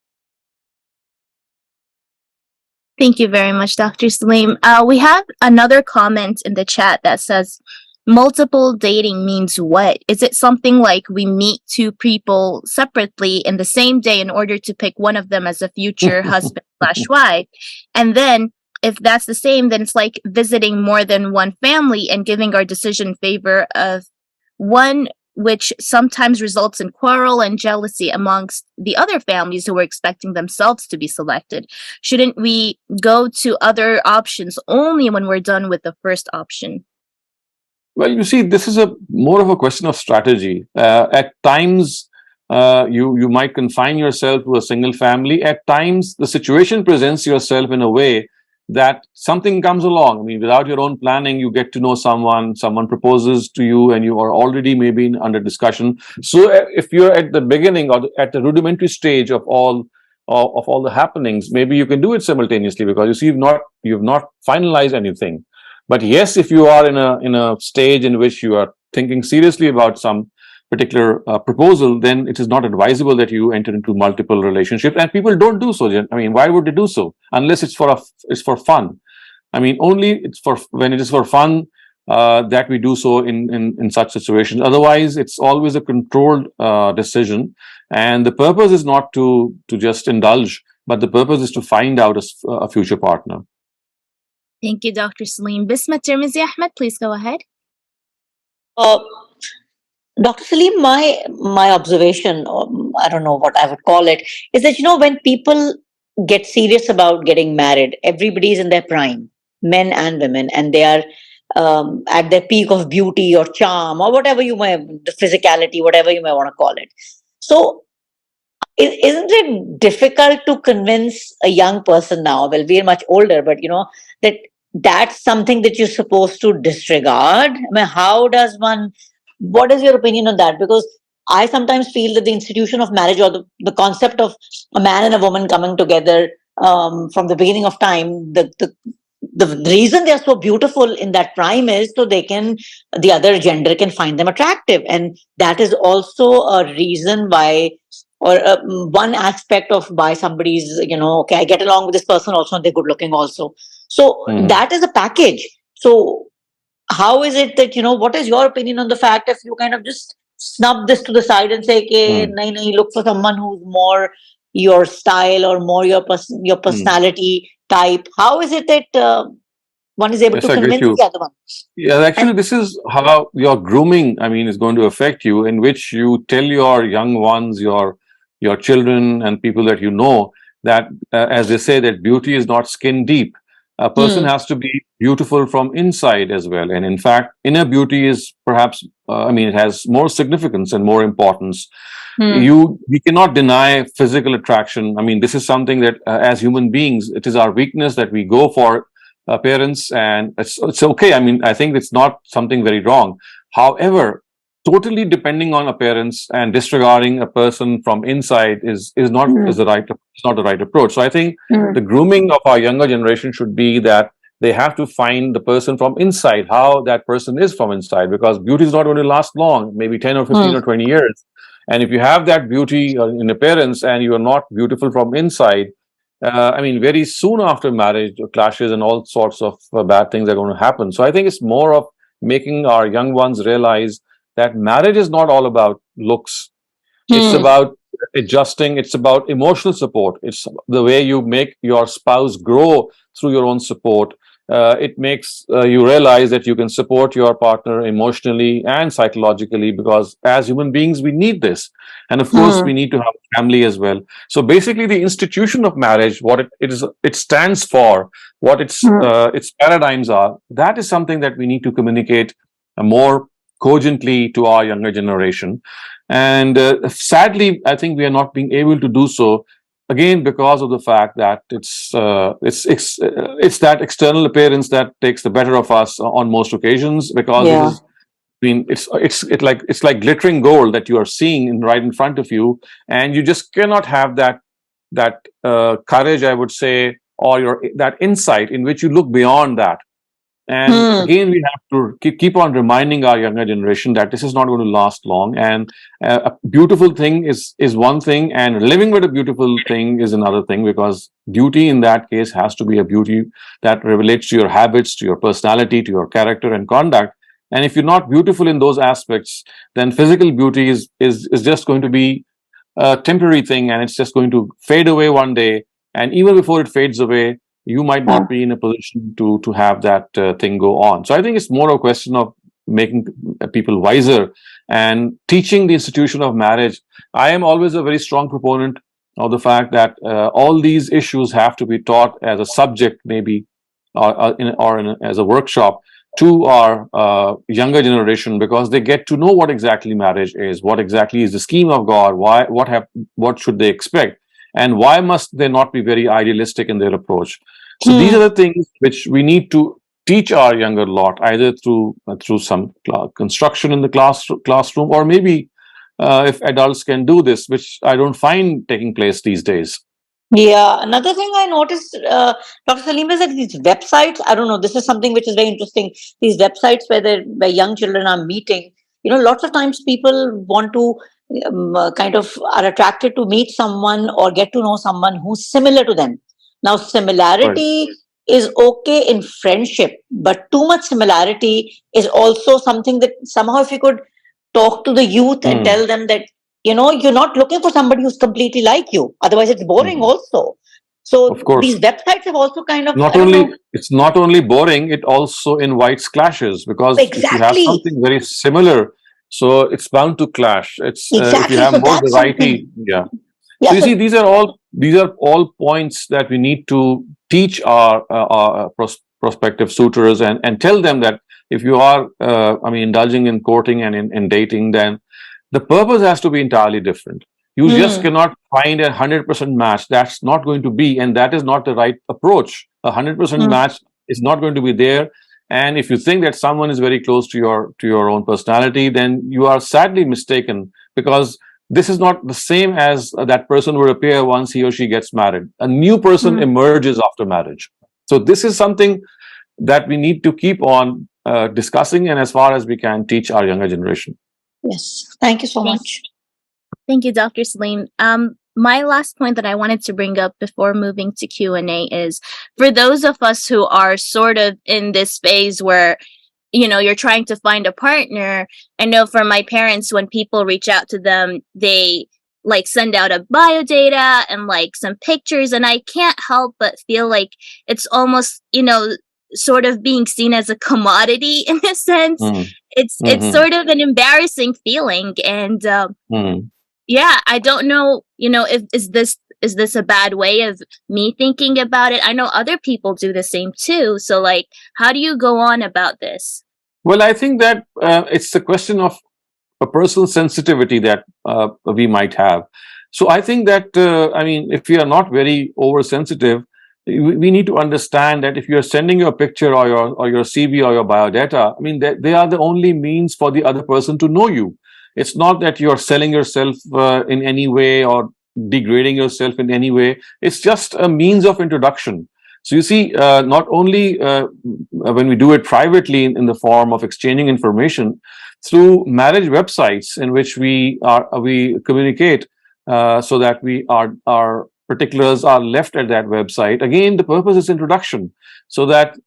Thank you very much, Dr. Saleem. We have another comment in the chat that says, multiple dating means what? Is it something like we meet two people separately in the same day in order to pick one of them as a future husband/wife? And then if that's the same, then it's like visiting more than one family and giving our decision in favor of one, which sometimes results in quarrel and jealousy amongst the other families who are expecting themselves to be selected. Shouldn't we go to other options only when we're done with the first option? Well, you see, this is more of a question of strategy. At times, you might confine yourself to a single family. At times, the situation presents yourself in a way that something comes along. Without your own planning, you get to know someone proposes to you, and you are already maybe under discussion. So if you're at the beginning or at the rudimentary stage of all the happenings, maybe you can do it simultaneously, because you see, you've not finalized anything. But yes, if you are in a stage in which you are thinking seriously about some particular proposal, then it is not advisable that you enter into multiple relationships. And people don't do so. Why would they do so? Unless it's for fun. Only when it is for fun, that we do so in such situations. Otherwise, it's always a controlled decision, and the purpose is not to just indulge, but the purpose is to find out a future partner. Thank you, Dr. Saleem. Bisma Tirmizi Ahmed, please go ahead. Dr. Saleem, my observation, or I don't know what I would call it, is that when people get serious about getting married, everybody is in their prime, men and women, and they are at their peak of beauty or charm or whatever the physicality, whatever you may want to call it. So, isn't it difficult to convince a young person now? Well, we're much older, but that that's something that you're supposed to disregard. I mean, how does one? What is your opinion on that? Because I sometimes feel that the institution of marriage, or the concept of a man and a woman coming together from the beginning of time, the reason they are so beautiful in that prime is so the other gender can find them attractive, and that is also a reason why, or one aspect of why somebody's okay, I get along with this person also, and they're good looking also. So that is a package. So how is it that what is your opinion on the fact if you kind of just snub this to the side and say, okay, nahi, look for someone who's more your style or more your personality type? How is it that one is able Yes, to I get convince you. the other one? Yeah, actually, this is how your grooming, is going to affect you, in which you tell your young ones, your children and people that that, as they say, that beauty is not skin deep. A person has to be beautiful from inside as well. And in fact, inner beauty is perhaps, it has more significance and more importance. We cannot deny physical attraction. This is something that as human beings, it is our weakness that we go for appearance, and it's okay. I think it's not something very wrong. However, totally depending on appearance and disregarding a person from inside is not the right approach. So I think the grooming of our younger generation should be that they have to find the person from inside, how that person is from inside, because beauty is not going to last long, maybe 10 or 15 or 20 years. And if you have that beauty in appearance and you are not beautiful from inside, very soon after marriage, clashes and all sorts of bad things are going to happen. So I think it's more of making our young ones realize that marriage is not all about looks. It's about adjusting. It's about emotional support. It's the way you make your spouse grow through your own support. It makes you realize that you can support your partner emotionally and psychologically, because as human beings, we need this. And of course, we need to have a family as well. So basically, the institution of marriage, what it stands for, what its paradigms are, that is something that we need to communicate more cogently to our younger generation. And sadly, I think we are not being able to do so, again, because of the fact that it's that external appearance that takes the better of us on most occasions, because it's like glittering gold that you are seeing right in front of you, and you just cannot have that courage, I would say, or that insight in which you look beyond that. And again, we have to keep on reminding our younger generation that this is not going to last long. And a beautiful thing is one thing, and living with a beautiful thing is another thing, because beauty in that case has to be a beauty that relates to your habits, to your personality, to your character and conduct. And if you're not beautiful in those aspects, then physical beauty is just going to be a temporary thing, and it's just going to fade away one day. And even before it fades away, you might not be in a position to have that thing go on. So I think it's more a question of making people wiser and teaching the institution of marriage. I am always a very strong proponent of the fact that all these issues have to be taught as a subject, maybe, as a workshop to our younger generation, because they get to know what exactly marriage is, what exactly is the scheme of God, what should they expect, and why must they not be very idealistic in their approach. So these are the things which we need to teach our younger lot, either through some construction in the classroom, or maybe if adults can do this, which I don't find taking place these days. Yeah, another thing I noticed, Dr. Saleem, is that these websites, I don't know, this is something which is very interesting. These websites where young children are meeting, lots of times people want to kind of are attracted to meet someone or get to know someone who's similar to them. Now, similarity is okay in friendship, but too much similarity is also something that somehow, if you could talk to the youth and tell them that, you're not looking for somebody who's completely like you. Otherwise, it's boring also. So Of course. these websites have also kind of, It's not only boring, it also invites clashes, because if you have Exactly. something very similar, so it's bound to clash. It's if Exactly. you have So more that's variety, something. yeah. Yeah. So you see, these are all points that we need to teach our prospective suitors, and tell them that if you are, indulging in courting and in dating, then the purpose has to be entirely different. You just cannot find 100% match. That's not going to be, and that is not the right approach. 100% match is not going to be there. And if you think that someone is very close to your own personality, then you are sadly mistaken, because this is not the same as that person would appear once he or she gets married. A new person emerges after marriage. So this is something that we need to keep on discussing, and as far as we can, teach our younger generation. Yes. Thank you so much. Thank you, Dr. Saleem. My last point that I wanted to bring up before moving to Q&A is, for those of us who are sort of in this phase where, you're trying to find a partner. I know for my parents, when people reach out to them, they like send out a bio data and like some pictures, and I can't help but feel like it's almost, sort of being seen as a commodity in a sense. It's sort of an embarrassing feeling, and yeah, I don't know, if is this a bad way of me thinking about it? I know other people do the same too. So like, how do you go on about this? Well, I think that it's a question of a personal sensitivity that we might have. So I think that, if you are not very oversensitive, we need to understand that if you're sending your picture or your CV or your biodata, they are the only means for the other person to know you. It's not that you're selling yourself in any way or degrading yourself in any way. It's just a means of introduction. So you see, not only when we do it privately in the form of exchanging information, through marriage websites in which we communicate, so that our particulars are left at that website. Again, the purpose is introduction, so that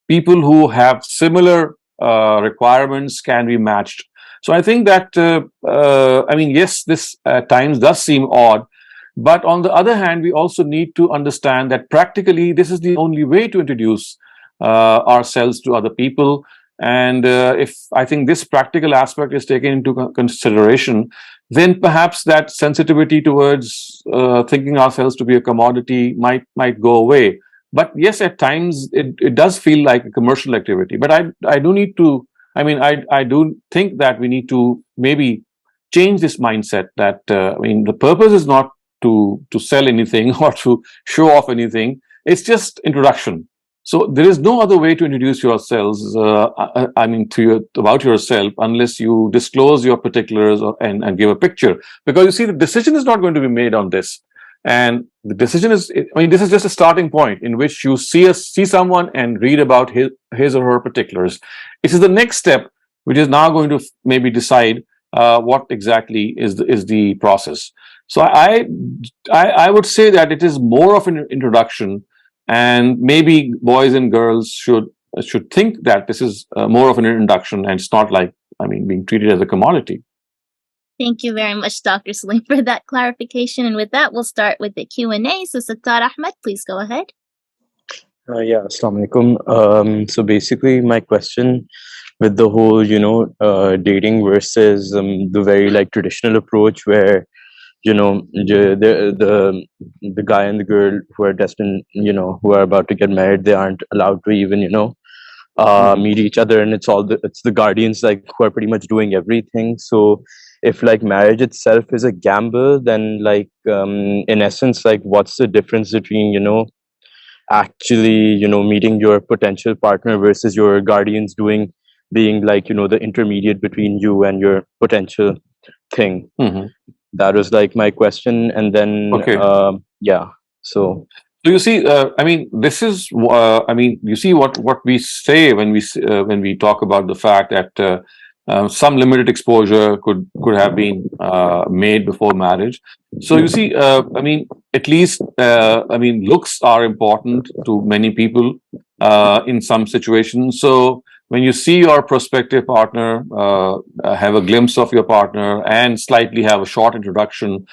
people who have similar requirements can be matched. So I think that, yes, this at times does seem odd, but on the other hand, we also need to understand that practically this is the only way to introduce ourselves to other people. And if I think this practical aspect is taken into consideration, then perhaps that sensitivity towards thinking ourselves to be a commodity might go away. But yes, at times it does feel like a commercial activity. But I do need to, I do think that we need to maybe change this mindset that, the purpose is not to sell anything or to show off anything. It's just introduction. So there is no other way to introduce yourselves, about yourself, unless you disclose your particulars and give a picture. Because you see, the decision is not going to be made on this. And the decision is, this is just a starting point in which you see someone and read about his or her particulars. This is the next step, which is now going to maybe decide what exactly is the process. So I would say that it is more of an introduction, and maybe boys and girls should think that this is more of an introduction, and it's not like being treated as a commodity. Thank you very much, Dr. Saleem, for that clarification. And with that, we'll start with the Q&A. So Dr. Ahmed, please go ahead. Assalamu alaikum. So basically, my question with the whole, dating versus the very traditional approach where, the guy and the girl who are destined, who are about to get married, they aren't allowed to even, meet each other, and it's the guardians who are pretty much doing everything. So if marriage itself is a gamble, then in essence, what's the difference between actually meeting your potential partner versus your guardians being the intermediate between you and your potential thing? That was my question. And then so you see, this is you see what we say when we talk about the fact that some limited exposure could have been made before marriage. So you see, I mean, at least I mean, looks are important to many people in some situations. So when you see your prospective partner, have a glimpse of your partner, and slightly have a short introduction,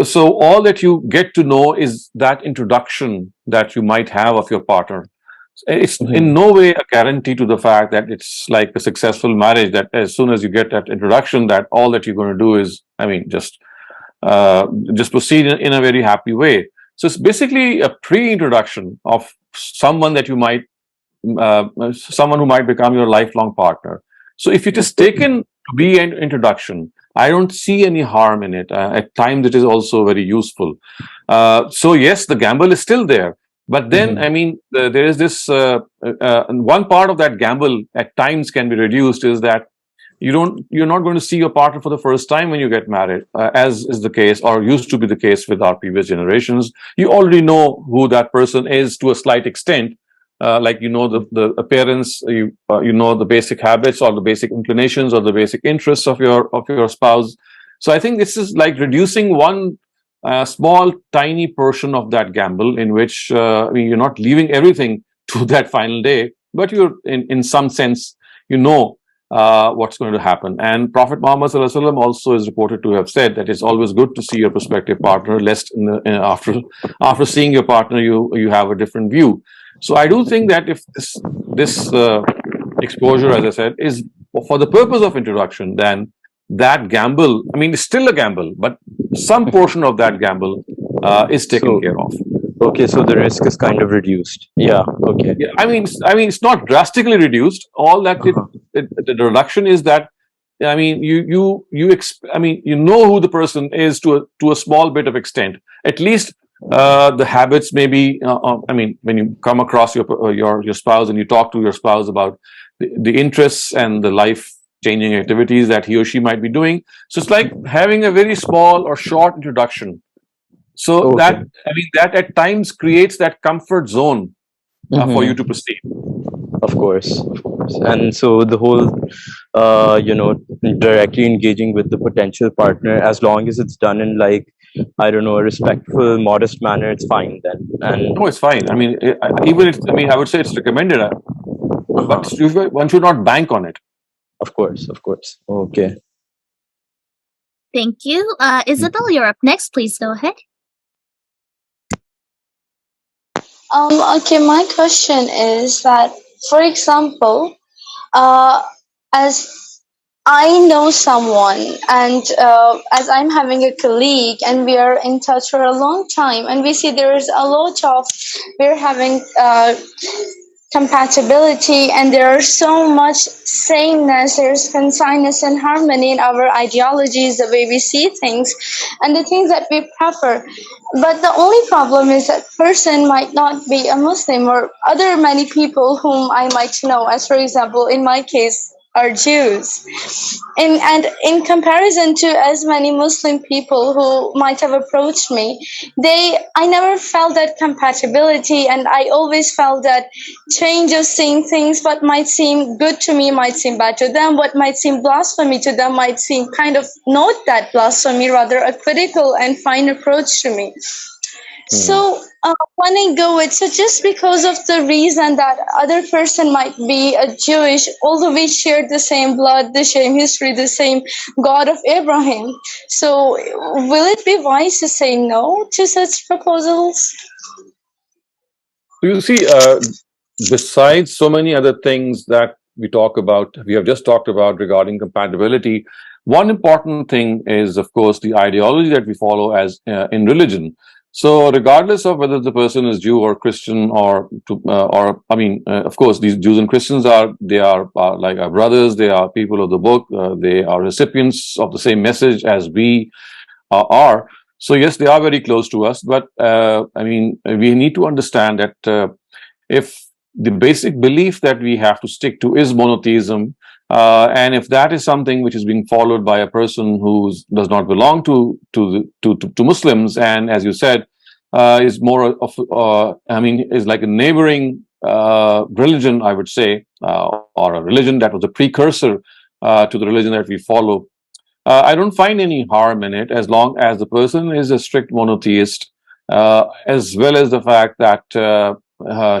so all that you get to know is that introduction that you might have of your partner. It's in no way a guarantee to the fact that it's like a successful marriage, that as soon as you get that introduction, that all that you're going to do is, I mean, just proceed in a very happy way. So it's basically a pre-introduction of someone that you might, someone who might become your lifelong partner. So if it is taken to be an introduction, I don't see any harm in it. At times, it is also very useful. So yes, the gamble is still there. But then, I mean, there is this one part of that gamble at times can be reduced, is that you're not going to see your partner for the first time when you get married, as is the case, or used to be the case with our previous generations. You already know who that person is to a slight extent. Like, you know, the appearance, you know the basic habits or the basic inclinations or the basic interests of your spouse. So I think this is like reducing one small tiny portion of that gamble, in which I mean, you're not leaving everything to that final day, but you're in some sense, you know, what's going to happen. And Prophet Muhammad Sallallahu Alaihi Wasallam also is reported to have said that it's always good to see your prospective partner, lest after seeing your partner you have a different view. So I do think that if this exposure, as I said, is for the purpose of introduction, then that gamble, I mean, it's still a gamble, but some portion of that gamble is taken care of. Okay, so the risk is kind of reduced. Yeah. Okay. Yeah, I mean, it's not drastically reduced. All that the reduction is that, I mean, I mean, you know who the person is to a small bit of extent. At least the habits, maybe. I mean, when you come across your spouse and you talk to your spouse about the interests and the life-changing activities that he or she might be doing. So it's like having a very small or short introduction. So that, I mean, that at times creates that comfort zone for you to proceed. Of course. And so the whole, you know, directly engaging with the potential partner, as long as it's done in, like, I don't know, a respectful, modest manner, it's fine then. And no, it's fine. I mean, even if, I mean, I would say it's recommended, but one should not bank on it. Of course. Okay. Thank you. Isabel, you're up next. Please go ahead. Okay, my question is that, for example, as I know someone, and as I'm having a colleague, and we are in touch for a long time, and we see there is a lot of, we're having compatibility, and there is so much sameness, there's conciseness and harmony in our ideologies, the way we see things, and the things that we prefer. But the only problem is that person might not be a Muslim, or other many people whom I might know, as for example, in my case, are Jews. And in comparison to as many Muslim people who might have approached me, I never felt that compatibility, and I always felt that change of seeing things. What might seem good to me might seem bad to them. What might seem blasphemy to them might seem kind of not that blasphemy, rather a critical and fine approach to me. So when I go with, so just because of the reason that other person might be a Jewish, although we share the same blood, the same history, the same God of Abraham, so will it be wise to say no to such proposals? You see, besides so many other things that we have just talked about regarding compatibility, one important thing is, of course, the ideology that we follow as in religion. So regardless of whether the person is Jew or Christian, or I mean, of course, these Jews and Christians are like our brothers. They are people of the book. They are recipients of the same message as we are. So yes, they are very close to us. But I mean, we need to understand that if the basic belief that we have to stick to is monotheism, and if that is something which is being followed by a person who does not belong to Muslims, and as you said, is more of I mean, is like a neighboring religion, I would say, or a religion that was a precursor to the religion that we follow. I don't find any harm in it as long as the person is a strict monotheist, as well as the fact that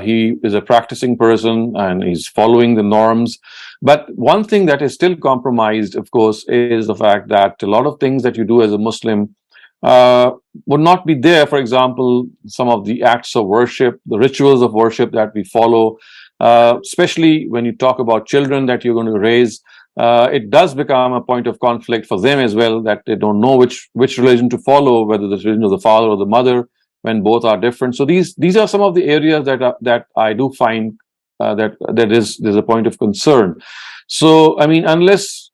he is a practicing person and he's following the norms. But one thing that is still compromised, of course, is the fact that a lot of things that you do as a Muslim would not be there. For example, some of the acts of worship, the rituals of worship that we follow, especially when you talk about children that you're going to raise, it does become a point of conflict for them as well, that they don't know which religion to follow, whether the religion of the father or the mother, when both are different. So these are some of the areas that I do find that there's a point of concern. So I mean, unless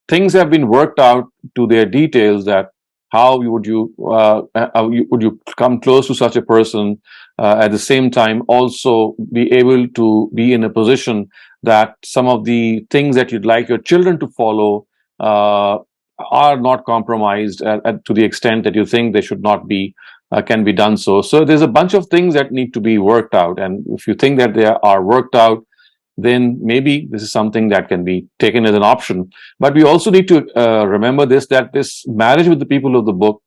things have been worked out to their details, that how would you come close to such a person, at the same time also be able to be in a position that some of the things that you'd like your children to follow are not compromised to the extent that you think they should not be, can be done so. So there's a bunch of things that need to be worked out, and if you think that they are worked out, then maybe this is something that can be taken as an option. But we also need to remember that this marriage with the people of the book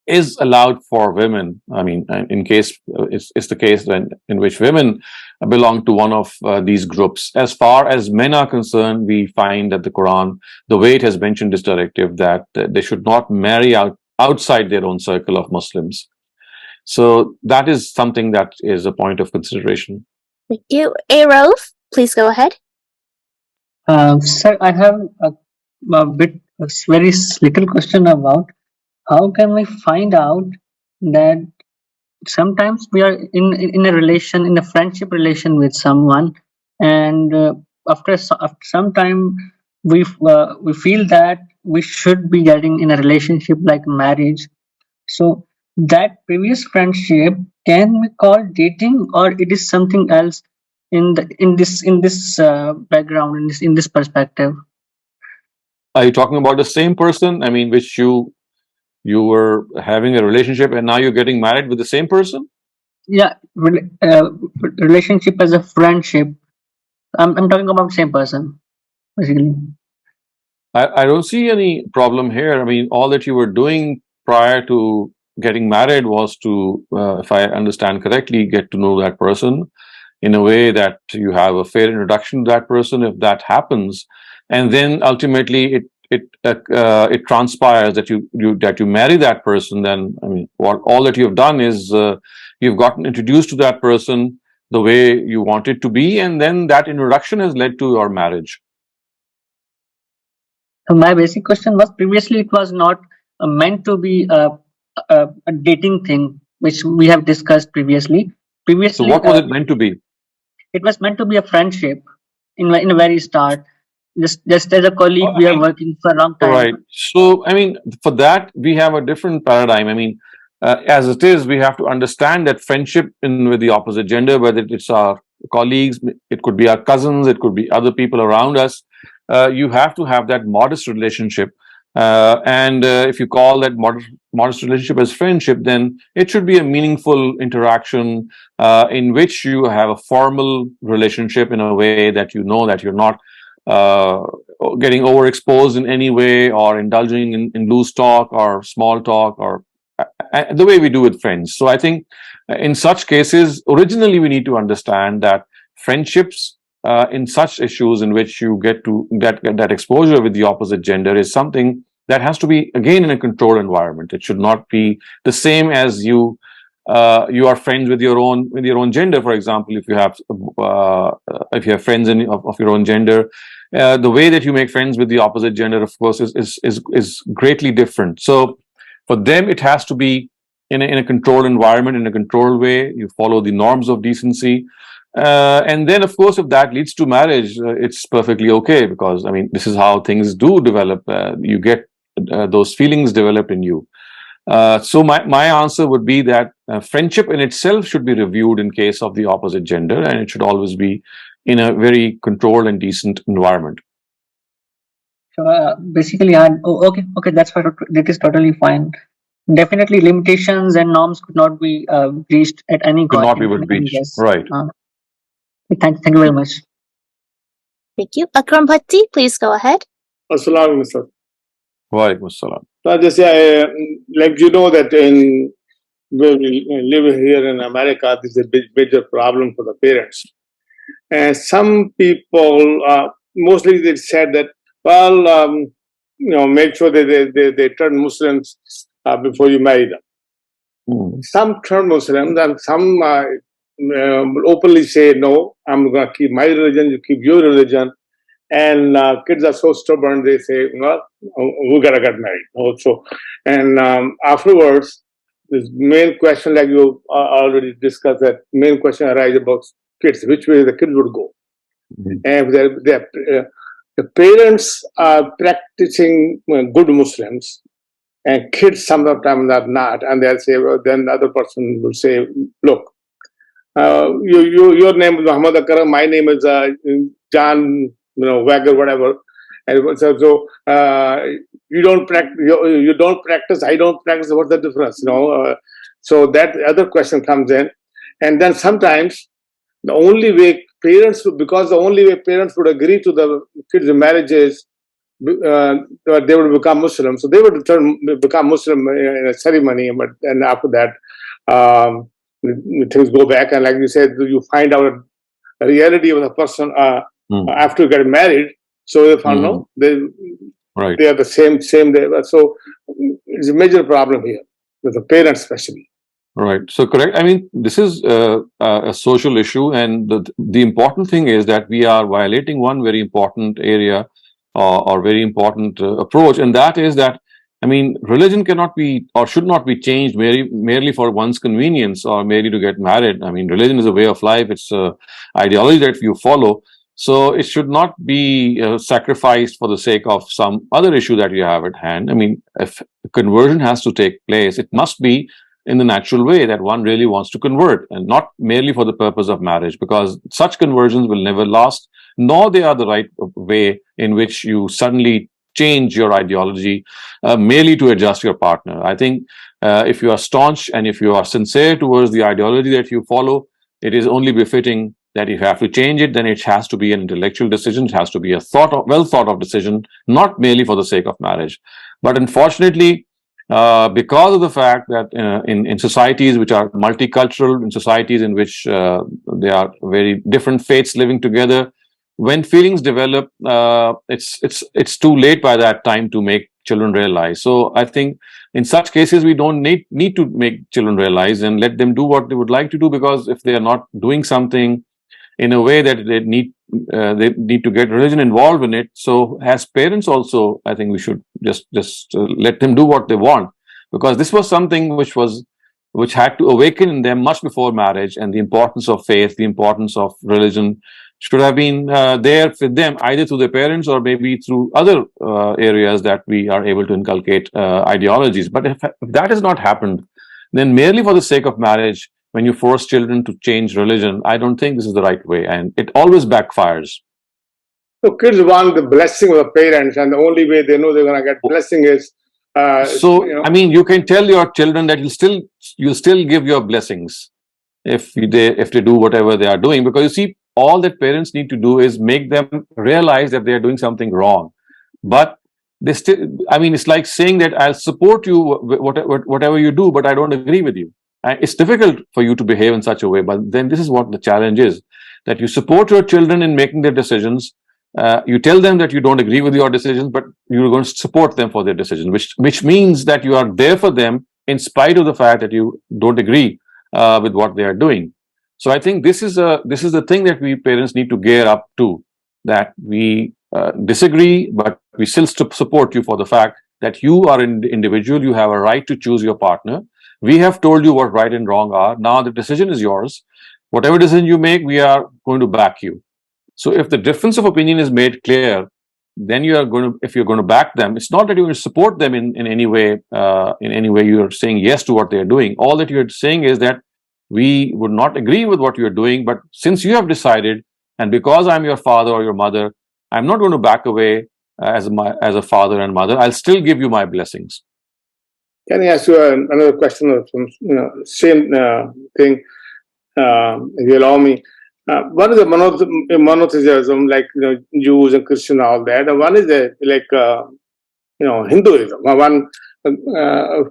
is allowed for women. I mean, in case it's the case in which women belong to one of these groups. As far as men are concerned, we find that the Quran, the way it has mentioned this directive, that they should not marry outside their own circle of Muslims. So that is something that is a point of consideration. Thank you. Rauf, please go ahead. Sir, I have a very little question about how can we find out that sometimes we are in a relation, in a friendship relation with someone, and after some time we feel that we should be getting in a relationship like marriage. So that previous friendship can we call dating, or it is something else in this background, in this perspective? Are you talking about the same person? I mean, which you were having a relationship and now you're getting married with the same person? Yeah, relationship as a friendship. I'm talking about the same person, basically. I don't see any problem here. I mean, all that you were doing prior to getting married was to, if I understand correctly, get to know that person in a way that you have a fair introduction to that person. If that happens, and then ultimately it transpires that you marry that person, then I mean, all that you've done is you've gotten introduced to that person the way you want it to be, and then that introduction has led to your marriage. My basic question was, previously it was not meant to be a dating thing, which we have discussed previously. So what was it meant to be? It was meant to be a friendship in a very start. Just as a colleague, we are working for a long time. Right. So, I mean, for that, we have a different paradigm. I mean, as it is, we have to understand that friendship with the opposite gender, whether it's our colleagues, it could be our cousins, it could be other people around us, you have to have that modest relationship. And if you call that modest relationship as friendship, then it should be a meaningful interaction in which you have a formal relationship in a way that you know that you're not getting overexposed in any way or indulging in loose talk or small talk or the way we do with friends. So I think in such cases, originally we need to understand that friendships in such issues in which you get that exposure with the opposite gender is something that has to be, again, in a controlled environment. It should not be the same as you are friends with your own gender. For example, if you have friends of your own gender, the way that you make friends with the opposite gender, of course, is greatly different. So for them, it has to be in a controlled environment, in a controlled way. You follow the norms of decency. And then, of course, if that leads to marriage, it's perfectly okay, because, I mean, this is how things do develop. You get those feelings developed in you. So my answer would be that friendship in itself should be reviewed in case of the opposite gender, and it should always be in a very controlled and decent environment. So basically, okay, that's fine. That is totally fine. Definitely, limitations and norms could not be breached at any cost. Could not be breached, right? Thank you very much. Thank you. Akram Bhatti, please go ahead. Assalamu alaikum. Walaikum assalam. So I just say, like you know that when we live here in America, this is a major problem for the parents. And some people, mostly they said that, well, make sure that they turn Muslims before you marry them. Some turn Muslims and some openly say, no, I'm going to keep my religion, you keep your religion. And kids are so stubborn, they say, well, we got to get married also. And afterwards, this main question, like you already discussed, that main question arises about kids, which way the kids would go. And the parents are practicing good Muslims, and kids sometimes are not, and they'll say, well, then the other person will say, look, your name is Muhammad Akram, my name is John, Wagger, whatever. And so you don't practice, I don't practice. What's the difference? So that other question comes in, and then sometimes the only way parents would agree to the kids' marriages, they would become Muslim. So they would become Muslim in a ceremony, but and after that, things go back. And like you said, you find out the reality of the person after you get married. So they found out they are the same. So it's a major problem here with the parents, especially. Right. So correct. I mean, this is a social issue, and the important thing is that we are violating one very important area or very important approach, and that is that, I mean, religion cannot be or should not be changed merely for one's convenience or merely to get married. I mean, religion is a way of life. It's an ideology that you follow. So it should not be sacrificed for the sake of some other issue that you have at hand. I mean, if conversion has to take place, it must be in the natural way that one really wants to convert, and not merely for the purpose of marriage, because such conversions will never last, nor they are the right way in which you suddenly change your ideology merely to adjust your partner. I think if you are staunch and if you are sincere towards the ideology that you follow, it is only befitting that if you have to change it, then it has to be an intellectual decision. It has to be a well thought of decision, not merely for the sake of marriage. But unfortunately, because of the fact that in societies which are multicultural, in societies in which there are very different faiths living together, when feelings develop, it's too late by that time to make children realize. So I think in such cases we don't need to make children realize and let them do what they would like to do, because if they are not doing something in a way that they need to get religion involved in it. So as parents also, I think we should just let them do what they want, because this was something which had to awaken in them much before marriage, and the importance of faith, the importance of religion should have been there for them, either through their parents or maybe through other areas that we are able to inculcate ideologies. But if that has not happened, then merely for the sake of marriage, when you force children to change religion, I don't think this is the right way, and it always backfires. So kids want the blessing of the parents, and the only way they know they're going to get blessing is. I mean, you can tell your children that you'll still give your blessings if they do whatever they are doing, because you see, all that parents need to do is make them realize that they are doing something wrong. But they still, I mean, it's like saying that I'll support you whatever you do, but I don't agree with you. It's difficult for you to behave in such a way, but then this is what the challenge is, that you support your children in making their decisions. You tell them that you don't agree with your decisions, but you're going to support them for their decisions, which means that you are there for them in spite of the fact that you don't agree with what they are doing. So I think this is the thing that we parents need to gear up to, that we disagree, but we still support you for the fact that you are an individual. You have a right to choose your partner. We have told you what right and wrong are. Now the decision is yours. Whatever decision you make, we are going to back you. So if the difference of opinion is made clear, then if you're going to back them, it's not that you're going to support them in any way. In any way, you're saying yes to what they're doing. All that you're saying is that we would not agree with what you're doing, but since you have decided, and because I'm your father or your mother, I'm not going to back away as a father and mother. I'll still give you my blessings. Can I ask you another question? Same thing, if you allow me. One is the monotheism, like Jews and Christian, all that. And one is the Hinduism. One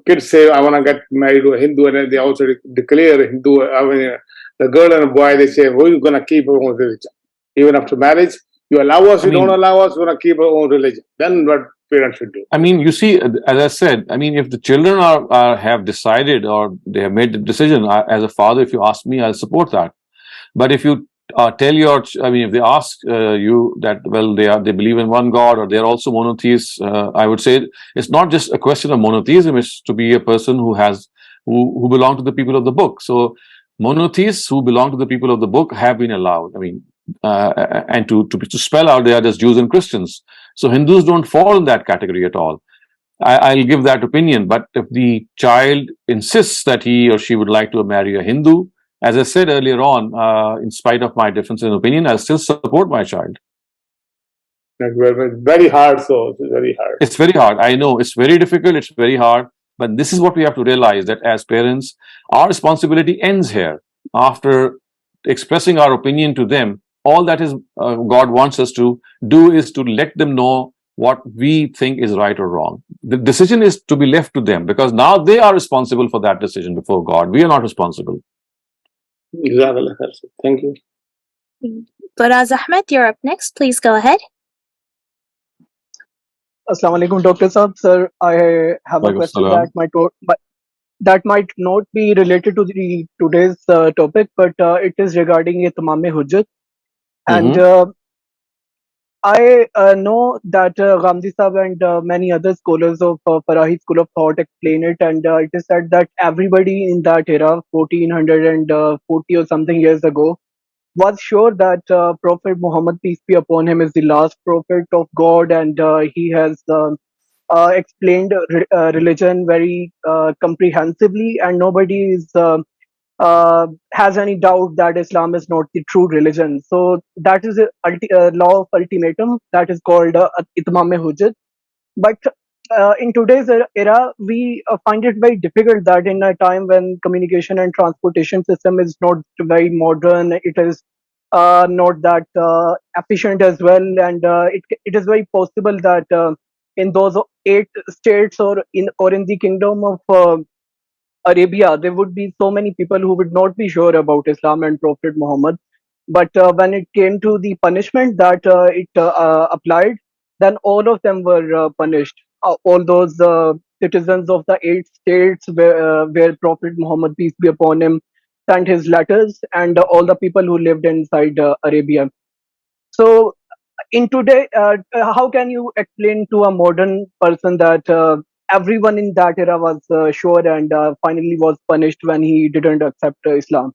kids say, "I want to get married to a Hindu," and then they also declare a Hindu. I mean, the girl and the boy, they say, "Who is going to keep our own religion? Even after marriage, you allow us, you don't allow us, we're going to keep our own religion." Then what parents should do? I mean, you see, as I said, I mean, if the children have decided or they have made the decision, as a father, if you ask me, I'll support that. But if you tell if they ask you that, well, they believe in one God or they're also monotheists, I would say it's not just a question of monotheism. It's to be a person who belong to the people of the book. So monotheists who belong to the people of the book have been allowed. I mean, and to spell out, they are just Jews and Christians. So Hindus don't fall in that category at all. I'll give that opinion. But if the child insists that he or she would like to marry a Hindu, as I said earlier on, in spite of my difference in opinion, I'll still support my child. It's very hard, so it's very hard. It's very hard. I know it's very difficult. It's very hard. But this is what we have to realize, that as parents, our responsibility ends here. After expressing our opinion to them, all that is God wants us to do is to let them know what we think is right or wrong. The decision is to be left to them, because now they are responsible for that decision before God. We are not responsible. Exactly. Thank you. Faraz Ahmed, you're up next. Please go ahead. Assalamu alaikum, Dr. Saab. Sir, I have a question that might not be related to today's topic, but it is regarding Itmam Hujjat. And I know that Ghamidi Saab and many other scholars of Farahi school of thought explain it, and it is said that everybody in that era, 1440 or something years ago, was sure that Prophet Muhammad, peace be upon him, is the last prophet of God, and he has explained religion very comprehensively, and nobody has any doubt that Islam is not the true religion. So that is a law of ultimatum that is called Itmam Hujjat. But in today's era, we find it very difficult that in a time when communication and transportation system is not very modern, it is not that efficient as well, and it is very possible that in those 8 states or in the kingdom of Arabia, there would be so many people who would not be sure about Islam and Prophet Muhammad. But when it came to the punishment that it applied, then all of them were punished. All those citizens of the 8 states where Prophet Muhammad, peace be upon him, sent his letters, and all the people who lived inside Arabia. So in today, how can you explain to a modern person that everyone in that era was sure and finally was punished when he didn't accept Islam?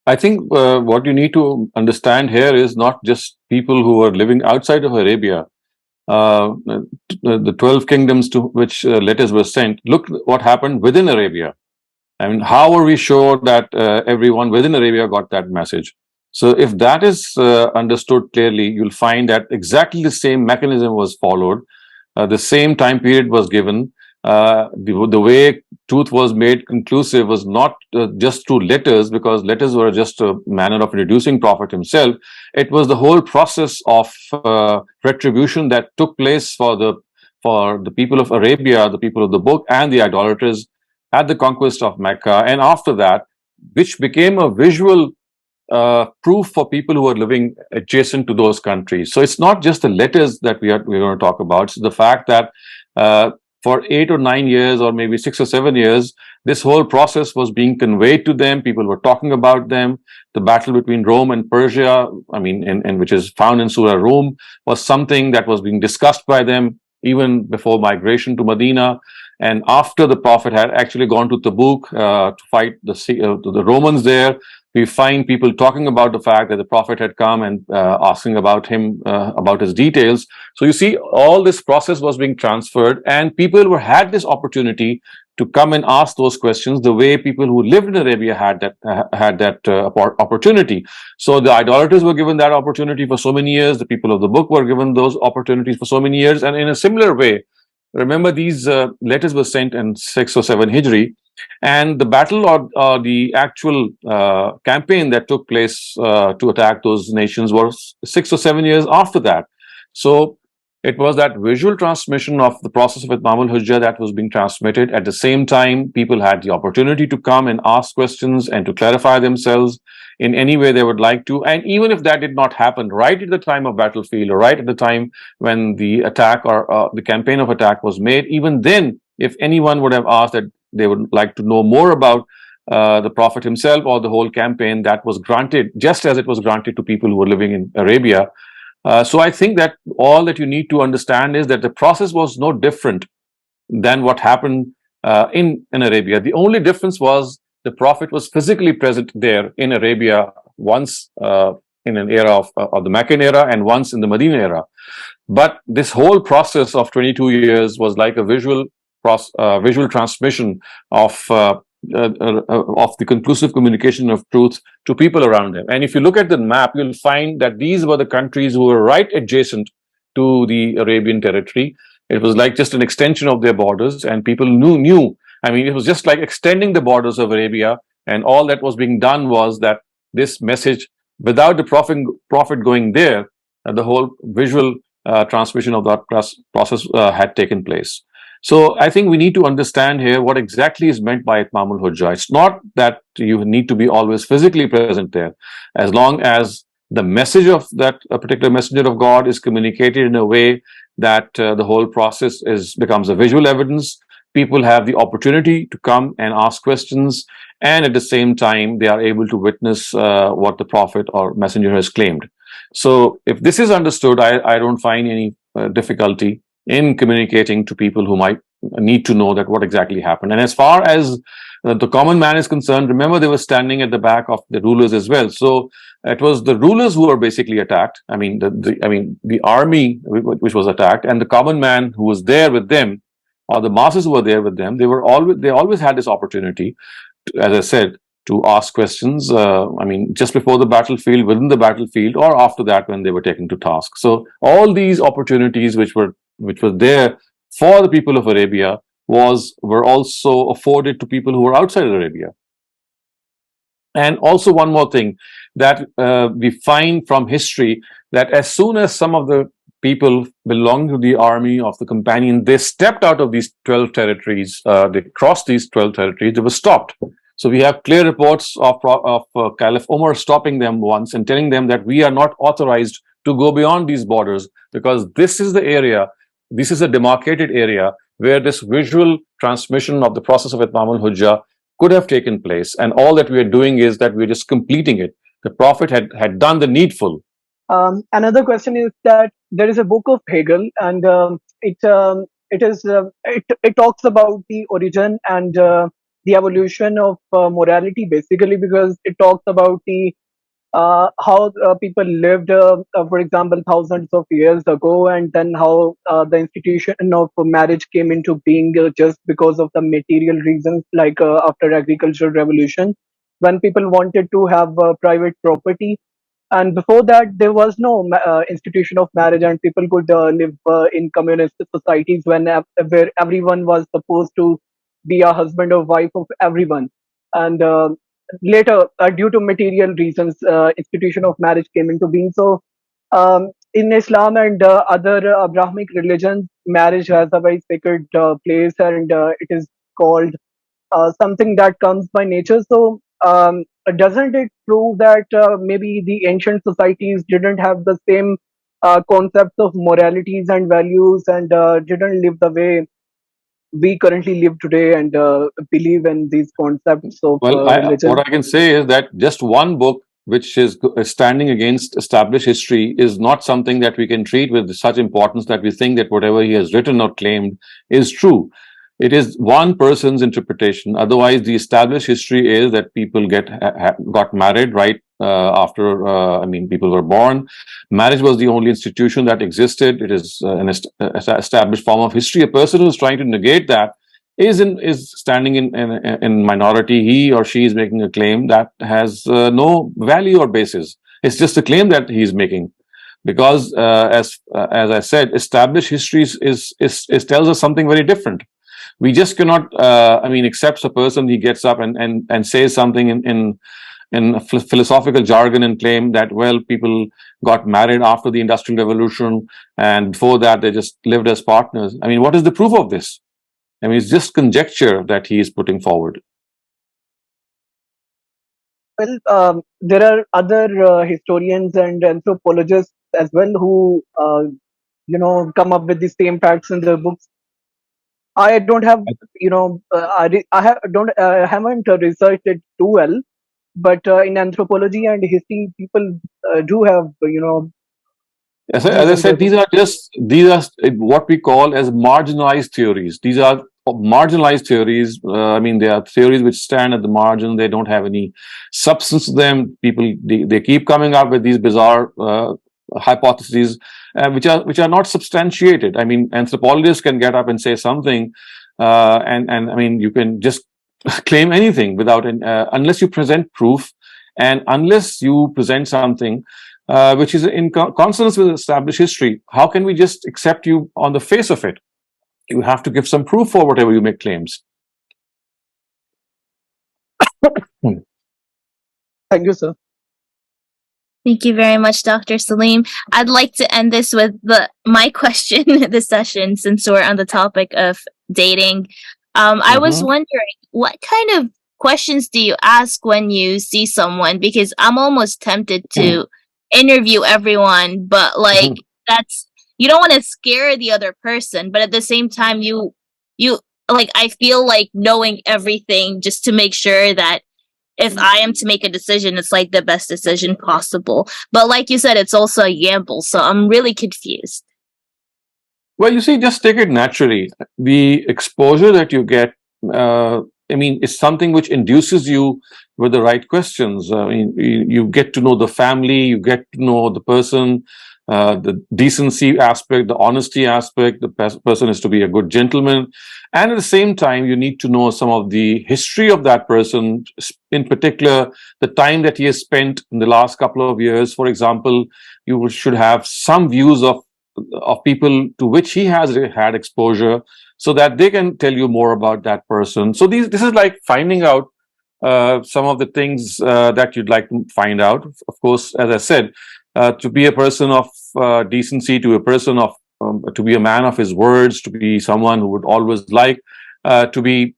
I think what you need to understand here is not just people who are living outside of Arabia. The 12 kingdoms to which letters were sent, look what happened within Arabia. I mean, how are we sure that everyone within Arabia got that message? So if that is understood clearly, you'll find that exactly the same mechanism was followed. The same time period was given. The way truth was made conclusive was not just through letters, because letters were just a manner of introducing Prophet himself. It was the whole process of retribution that took place for the people of Arabia, the people of the book, and the idolaters at the conquest of Mecca. And after that, which became a visual proof for people who are living adjacent to those countries. So it's not just the letters that we're going to talk about. It's the fact that for 8 or 9 years, or maybe 6 or 7 years, this whole process was being conveyed to them. People were talking about them. The battle between Rome and Persia, I mean, and which is found in Surah Rum, was something that was being discussed by them even before migration to Medina. And after the Prophet had actually gone to Tabuk to fight the Romans there, we find people talking about the fact that the Prophet had come and asking about him, about his details. So you see, all this process was being transferred, and people had this opportunity to come and ask those questions the way people who lived in Arabia had that opportunity. So the idolaters were given that opportunity for so many years. The people of the book were given those opportunities for so many years. And in a similar way, remember, these letters were sent in 6 or 7 Hijri. And the battle or the actual campaign that took place to attack those nations was 6 or 7 years after that. So it was that visual transmission of the process of Itmam al-Hujjah that was being transmitted. At the same time, people had the opportunity to come and ask questions and to clarify themselves in any way they would like to. And even if that did not happen right at the time of battlefield or right at the time when the attack or the campaign of attack was made, even then, if anyone would have asked that they would like to know more about the Prophet himself or the whole campaign, that was granted, just as it was granted to people who were living in Arabia. So I think that all that you need to understand is that the process was no different than what happened in Arabia. The only difference was the Prophet was physically present there in Arabia once in an era of the Meccan era and once in the Medina era. But this whole process of 22 years was like a visual transmission of the conclusive communication of truth to people around them. And if you look at the map, you'll find that these were the countries who were right adjacent to the Arabian territory. It was like just an extension of their borders, and people knew. I mean, it was just like extending the borders of Arabia, and all that was being done was that this message, without the prophet going there, the whole visual transmission of that process had taken place. So I think we need to understand here what exactly is meant by Itmam al-Hujjah. It's not that you need to be always physically present there. As long as the message of that particular messenger of God is communicated in a way that the whole process becomes a visual evidence, people have the opportunity to come and ask questions, and at the same time they are able to witness what the Prophet or messenger has claimed. So if this is understood, I don't find any difficulty in communicating to people who might need to know that what exactly happened. And as far as the common man is concerned, remember they were standing at the back of the rulers as well. So it was the rulers who were basically attacked. I mean, the army which was attacked, and the common man who was there with them, or the masses who were there with them, they always had this opportunity, as I said, to ask questions. I mean, just before the battlefield, within the battlefield, or after that when they were taken to task. So all these opportunities which were there for the people of Arabia were also afforded to people who were outside Arabia. And also one more thing that we find from history, that as soon as some of the people belonging to the army of the companion, they stepped out of these 12 territories, they crossed these 12 territories, they were stopped. So we have clear reports of Caliph Umar stopping them once and telling them that we are not authorized to go beyond these borders, because this is the area, this is a demarcated area where this visual transmission of the process of Itmam al-Hujjah could have taken place. And all that we are doing is that we're just completing it. The Prophet had done the needful. Another question is that there is a book of Hegel, and it talks about the origin and the evolution of morality, basically, because it talks about the how people lived, for example, thousands of years ago, and then how the institution of marriage came into being just because of the material reasons, like after agricultural revolution, when people wanted to have private property. And before that, there was no institution of marriage, and people could live in communist societies where everyone was supposed to be a husband or wife of everyone. And later, due to material reasons, institution of marriage came into being. So in Islam and other Abrahamic religions, marriage has a very sacred place, and it is called something that comes by nature. So doesn't it prove that maybe the ancient societies didn't have the same concepts of moralities and values, and didn't live the way we currently live today, and believe in these concepts of religion? What I can say is that just one book which is standing against established history is not something that we can treat with such importance that we think that whatever he has written or claimed is true. It is one person's interpretation. Otherwise, the established history is that people got married right after, people were born. Marriage was the only institution that existed. It is an established form of history. A person who is trying to negate that is standing in minority. He or she is making a claim that has no value or basis. It's just a claim that he's making, because as I said, established history tells us something very different. We just cannot, accept a person, he gets up and says something in philosophical jargon and claim that, well, people got married after the Industrial Revolution and before that they just lived as partners. I mean, what is the proof of this? I mean, it's just conjecture that he is putting forward. Well, there are other historians and anthropologists as well who, come up with the same facts in their books. I don't have, haven't researched it too well, but in anthropology and history, people do have, As these I in their said, books. these are what we call as marginalized theories. These are marginalized theories. They are theories which stand at the margin. They don't have any substance to them. People they keep coming up with these bizarre hypotheses, which are not substantiated. I mean, anthropologists can get up and say something, and you can just claim anything without unless you present proof, and unless you present something which is in consonance with established history. How can we just accept you on the face of it? You have to give some proof for whatever you make claims. Thank you, sir. Thank you very much, Dr. Saleem. I'd like to end this with my question this session, since we're on the topic of dating. I was wondering, what kind of questions do you ask when you see someone? Because I'm almost tempted to interview everyone, but you don't want to scare the other person, but at the same time you I feel like knowing everything just to make sure that if I am to make a decision, it's like the best decision possible. But like you said, it's also a gamble, so I'm really confused. Well, you see, just take it naturally. The exposure that you get, it's something which induces you with the right questions. You get to know the family, you get to know the person, the decency aspect, the honesty aspect. The person is to be a good gentleman. And at the same time, you need to know some of the history of that person, in particular, the time that he has spent in the last couple of years. For example, you should have some views of people to which he has had exposure, so that they can tell you more about that person. So this is like finding out some of the things that you'd like to find out. Of course, as I said, to be a person of decency, to be a man of his words, to be someone who would always like to be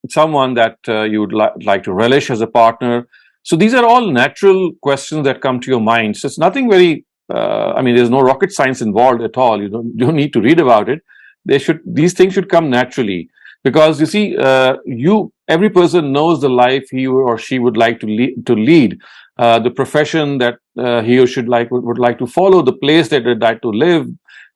someone that you would like to relish as a partner. So these are all natural questions that come to your mind. So it's nothing very, there's no rocket science involved at all. You don't need to read about it. These things should come naturally, because you see, every person knows the life he or she would like to lead, the profession that he or she would like to follow, the place that they'd like to live.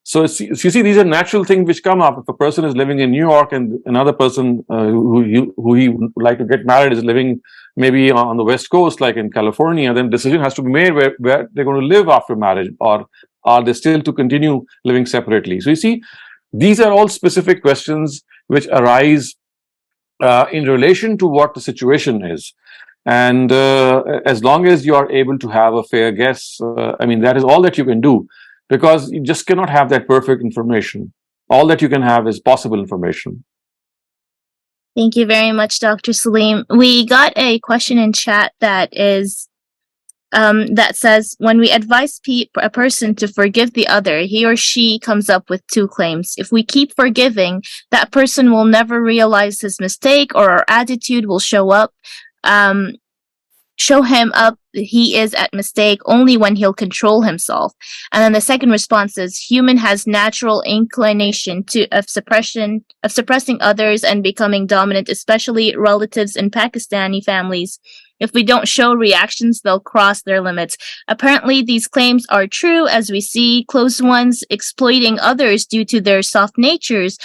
So you see, these are natural things which come up. If a person is living in New York and another person who he would like to get married is living maybe on the West Coast, like in California, then decision has to be made where they're going to live after marriage, or are they still to continue living separately? So you see, these are all specific questions which arise in relation to what the situation is. And as long as you are able to have a fair guess, that is all that you can do, because you just cannot have that perfect information. All that you can have is possible information. Thank you very much, Dr. Saleem. We got a question in chat that says, when we advise a person to forgive the other, he or she comes up with two claims. If we keep forgiving, that person will never realize his mistake, or our attitude will show him up he is at mistake only when he'll control himself. And then the second response is, human has natural inclination of suppressing others and becoming dominant, especially relatives in Pakistani families. If we don't show reactions, they'll cross their limits. Apparently, these claims are true, as we see close ones exploiting others due to their soft natures.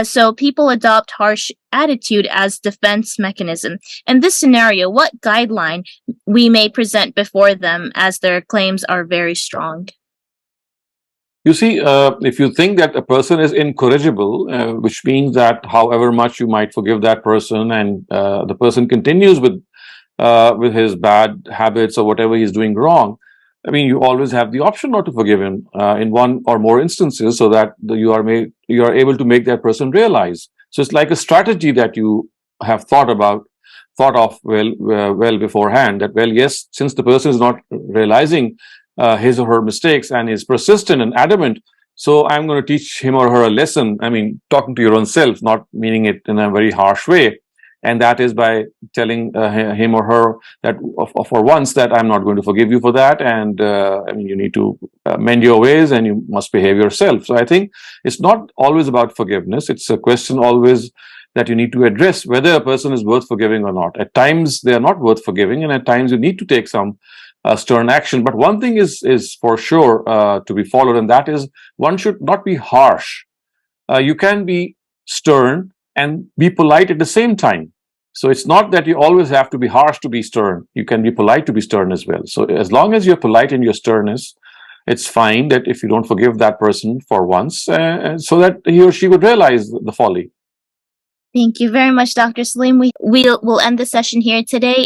So people adopt harsh attitude as defense mechanism. In this scenario, what guideline we may present before them, as their claims are very strong? You see, if you think that a person is incorrigible, which means that however much you might forgive that person, and the person continues with his bad habits or whatever he's doing wrong, you always have the option not to forgive him in one or more instances, so that you are able to make that person realize. So it's like a strategy that you have thought of well beforehand, that, well, yes, since the person is not realizing his or her mistakes and is persistent and adamant, so I'm going to teach him or her a lesson. I mean, talking to your own self, not meaning it in a very harsh way. And that is by telling him or her that for once that I'm not going to forgive you for that. And I mean, you need to mend your ways and you must behave yourself. So I think it's not always about forgiveness. It's a question always that you need to address whether a person is worth forgiving or not. At times they are not worth forgiving, and at times you need to take some stern action. But one thing is for sure to be followed, and that is one should not be harsh. You can be stern and be polite at the same time. So it's not that you always have to be harsh to be stern. You can be polite to be stern as well. So as long as you're polite in your sternness, it's fine that if you don't forgive that person for once, so that he or she would realize the folly. Thank you very much, Dr. Saleem. We'll end the session here today.